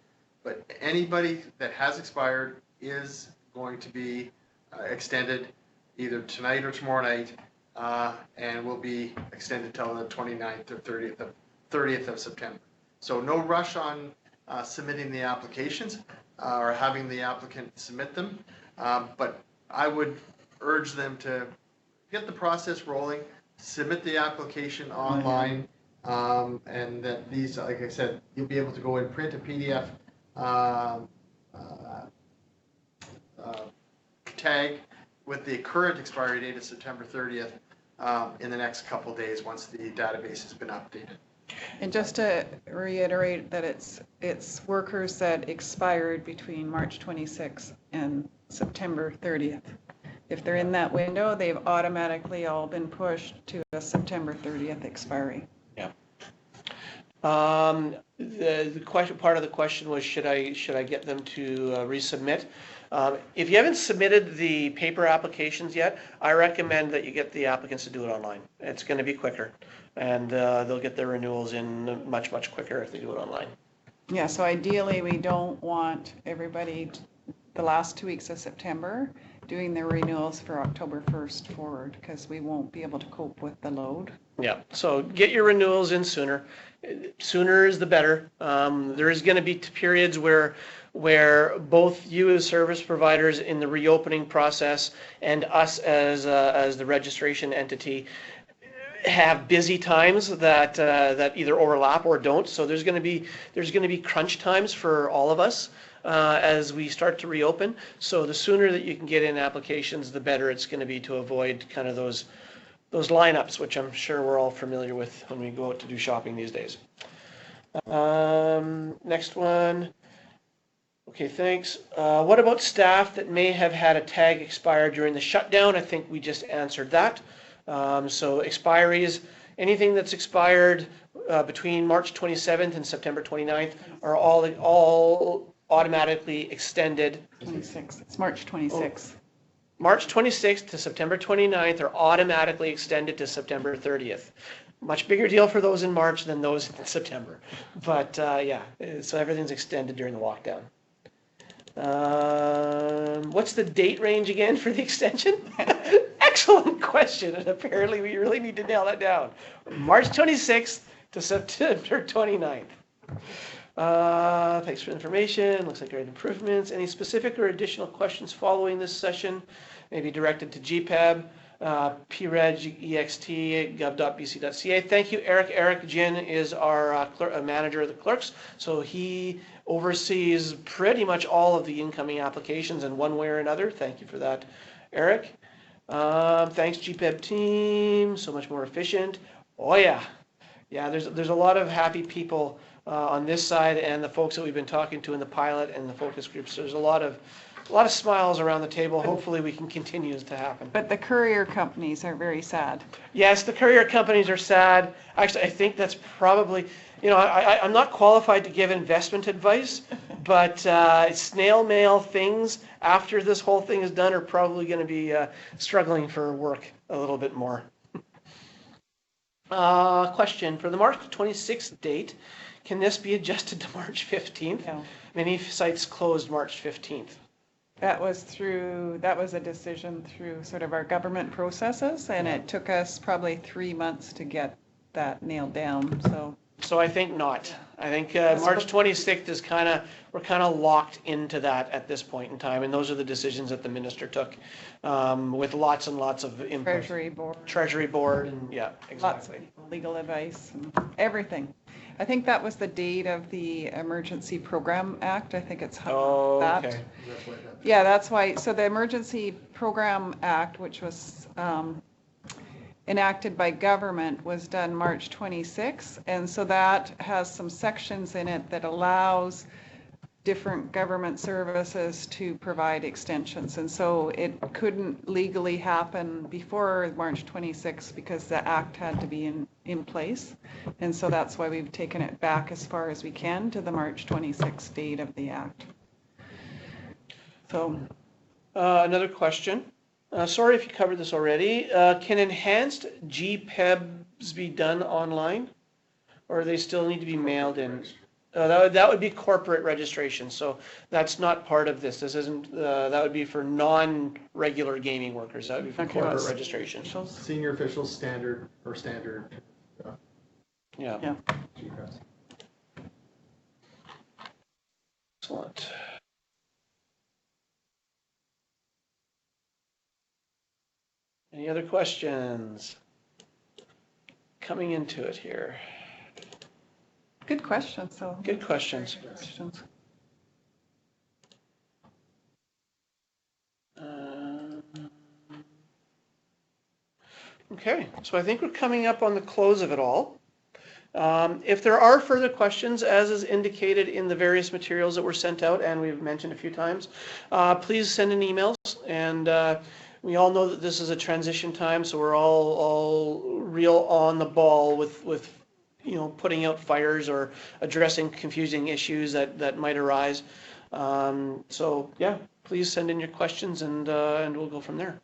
but anybody that has expired is going to be extended either tonight or tomorrow night, and will be extended till the 29th or 30th of September. So no rush on submitting the applications or having the applicant submit them, but I would urge them to get the process rolling, submit the application online, and that these, like I said, you'll be able to go and print a PDF tag with the current expiry date of September 30th in the next couple days once the database has been updated. And just to reiterate that it's workers that expired between March 26th and September 30th. If they're in that window, they've automatically all been pushed to a September 30th expiry. Yeah. The question, part of the question was, should I get them to resubmit? If you haven't submitted the paper applications yet, I recommend that you get the applicants to do it online. It's going to be quicker, and they'll get their renewals in much, much quicker if they do it online. Yeah, so ideally, we don't want everybody the last 2 weeks of September doing their renewals for October 1st forward, because we won't be able to cope with the load. Yeah, so get your renewals in sooner. Sooner is the better. There is going to be periods where both you as service providers in the reopening process and us as the registration entity, have busy times that that either overlap or don't. So there's going to be crunch times for all of us as we start to reopen. So the sooner that you can get in applications, the better it's going to be to avoid kind of those lineups, which I'm sure we're all familiar with when we go out to do shopping these days. Next one. Okay, thanks. What about staff that may have had a tag expire during the shutdown? I think we just answered that. So expiries, anything that's expired between March 27th and September 29th are all automatically extended. 26, it's March 26th. March 26th to September 29th are automatically extended to September 30th. Much bigger deal for those in March than those in September. But yeah, so everything's extended during the lockdown. What's the date range again for the extension? Excellent question, and apparently we really need to nail that down. March 26th to September 29th. Thanks for the information. Looks like great improvements. Any specific or additional questions following this session may be directed to GPEB, PREG, gov.bc.ca. Thank you, Eric. Eric Jin is our manager of the clerks, so he oversees pretty much all of the incoming applications in one way or another. Thank you for that, Eric. Thanks, GPEB team. So much more efficient. Oh yeah, There's a lot of happy people on this side, and the folks that we've been talking to in the pilot and the focus groups. There's a lot of smiles around the table. Hopefully we can continue this to happen. But the courier companies are very sad. Yes, the courier companies are sad. Actually, I think that's probably, I'm not qualified to give investment advice, but snail mail things after this whole thing is done are probably going to be struggling for work a little bit more. Question, for the March 26th date, can this be adjusted to March 15th? No. Many sites closed March 15th. That was a decision through sort of our government processes, and it took us probably 3 months to get that nailed down, so. So I think not. I think March 26th is we're kind of locked into that at this point in time, and those are the decisions that the minister took with lots and lots of input. Treasury board, and yeah, exactly. Lots of legal advice and everything. I think that was the date of the Emergency Program Act. I think it's that. Okay. Yeah, that's why. So the Emergency Program Act, which was enacted by government, was done March 26, and so that has some sections in it that allows different government services to provide extensions, and so it couldn't legally happen before March 26 because the act had to be in place, and so that's why we've taken it back as far as we can to the March 26 date of the act. So another question. Sorry if you covered this already. Can enhanced GPEBs be done online, or they still need to be mailed in? That would be corporate registration, so that's not part of this. This isn't. That would be for non-regular gaming workers. That would be for corporate registration. Senior officials, standard. Yeah. GPEBs. Excellent. Any other questions? Coming into it here. good question. So Good questions. Okay, so I think we're coming up on the close of it all. If there are further questions, as is indicated in the various materials that were sent out, and we've mentioned a few times, please send in emails. And we all know that this is a transition time, so we're all real on the ball with putting out fires or addressing confusing issues that might arise. So yeah, please send in your questions, and we'll go from there.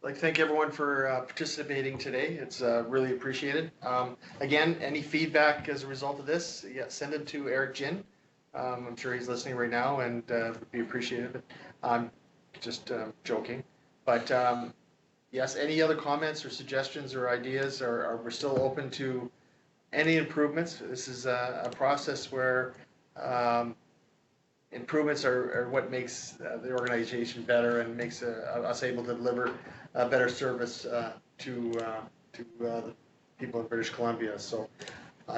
I'd like to thank everyone for participating today. It's really appreciated. Again, any feedback as a result of this, send it to Eric Jin. I'm sure he's listening right now, and would be appreciated. I'm just joking. But yes, any other comments or suggestions or ideas, we're still open to any improvements. This is a process where improvements are what makes the organization better and makes us able to deliver a better service the people in British Columbia. So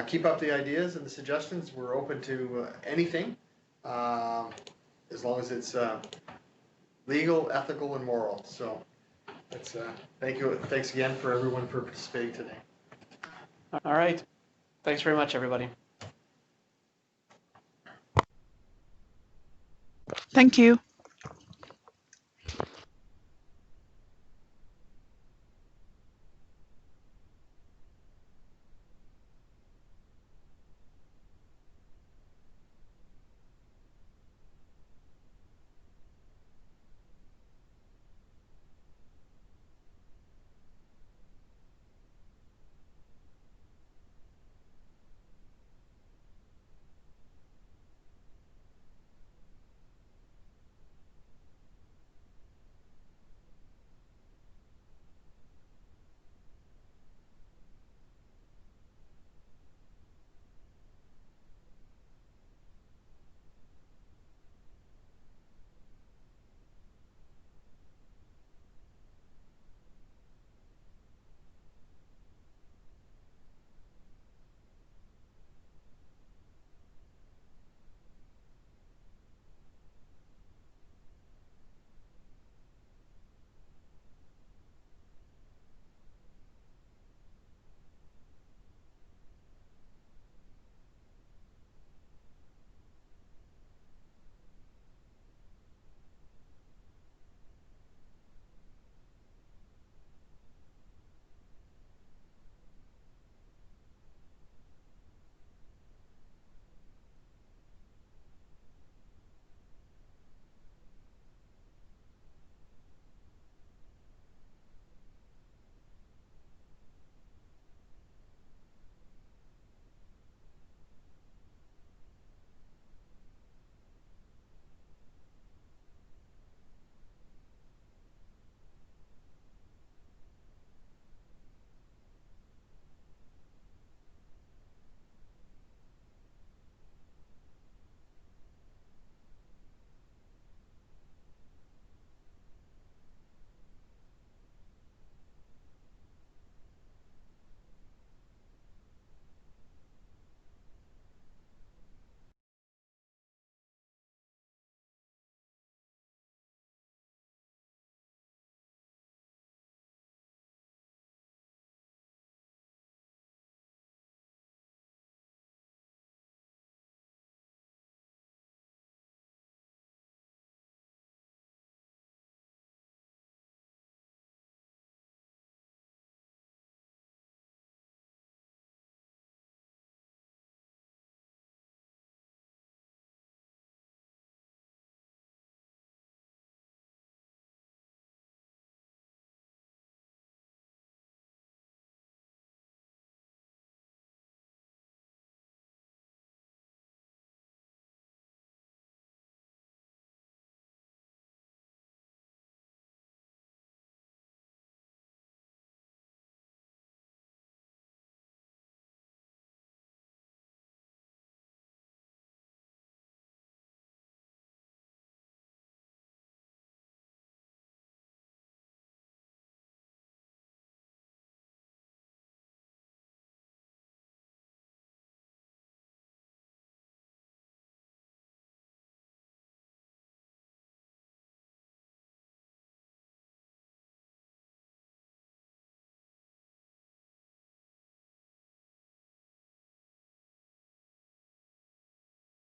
keep up the ideas and the suggestions. We're open to anything, as long as it's legal, ethical, and moral. So that's, thank you. Thanks again for everyone for participating today. All right. Thanks very much, everybody. Thank you.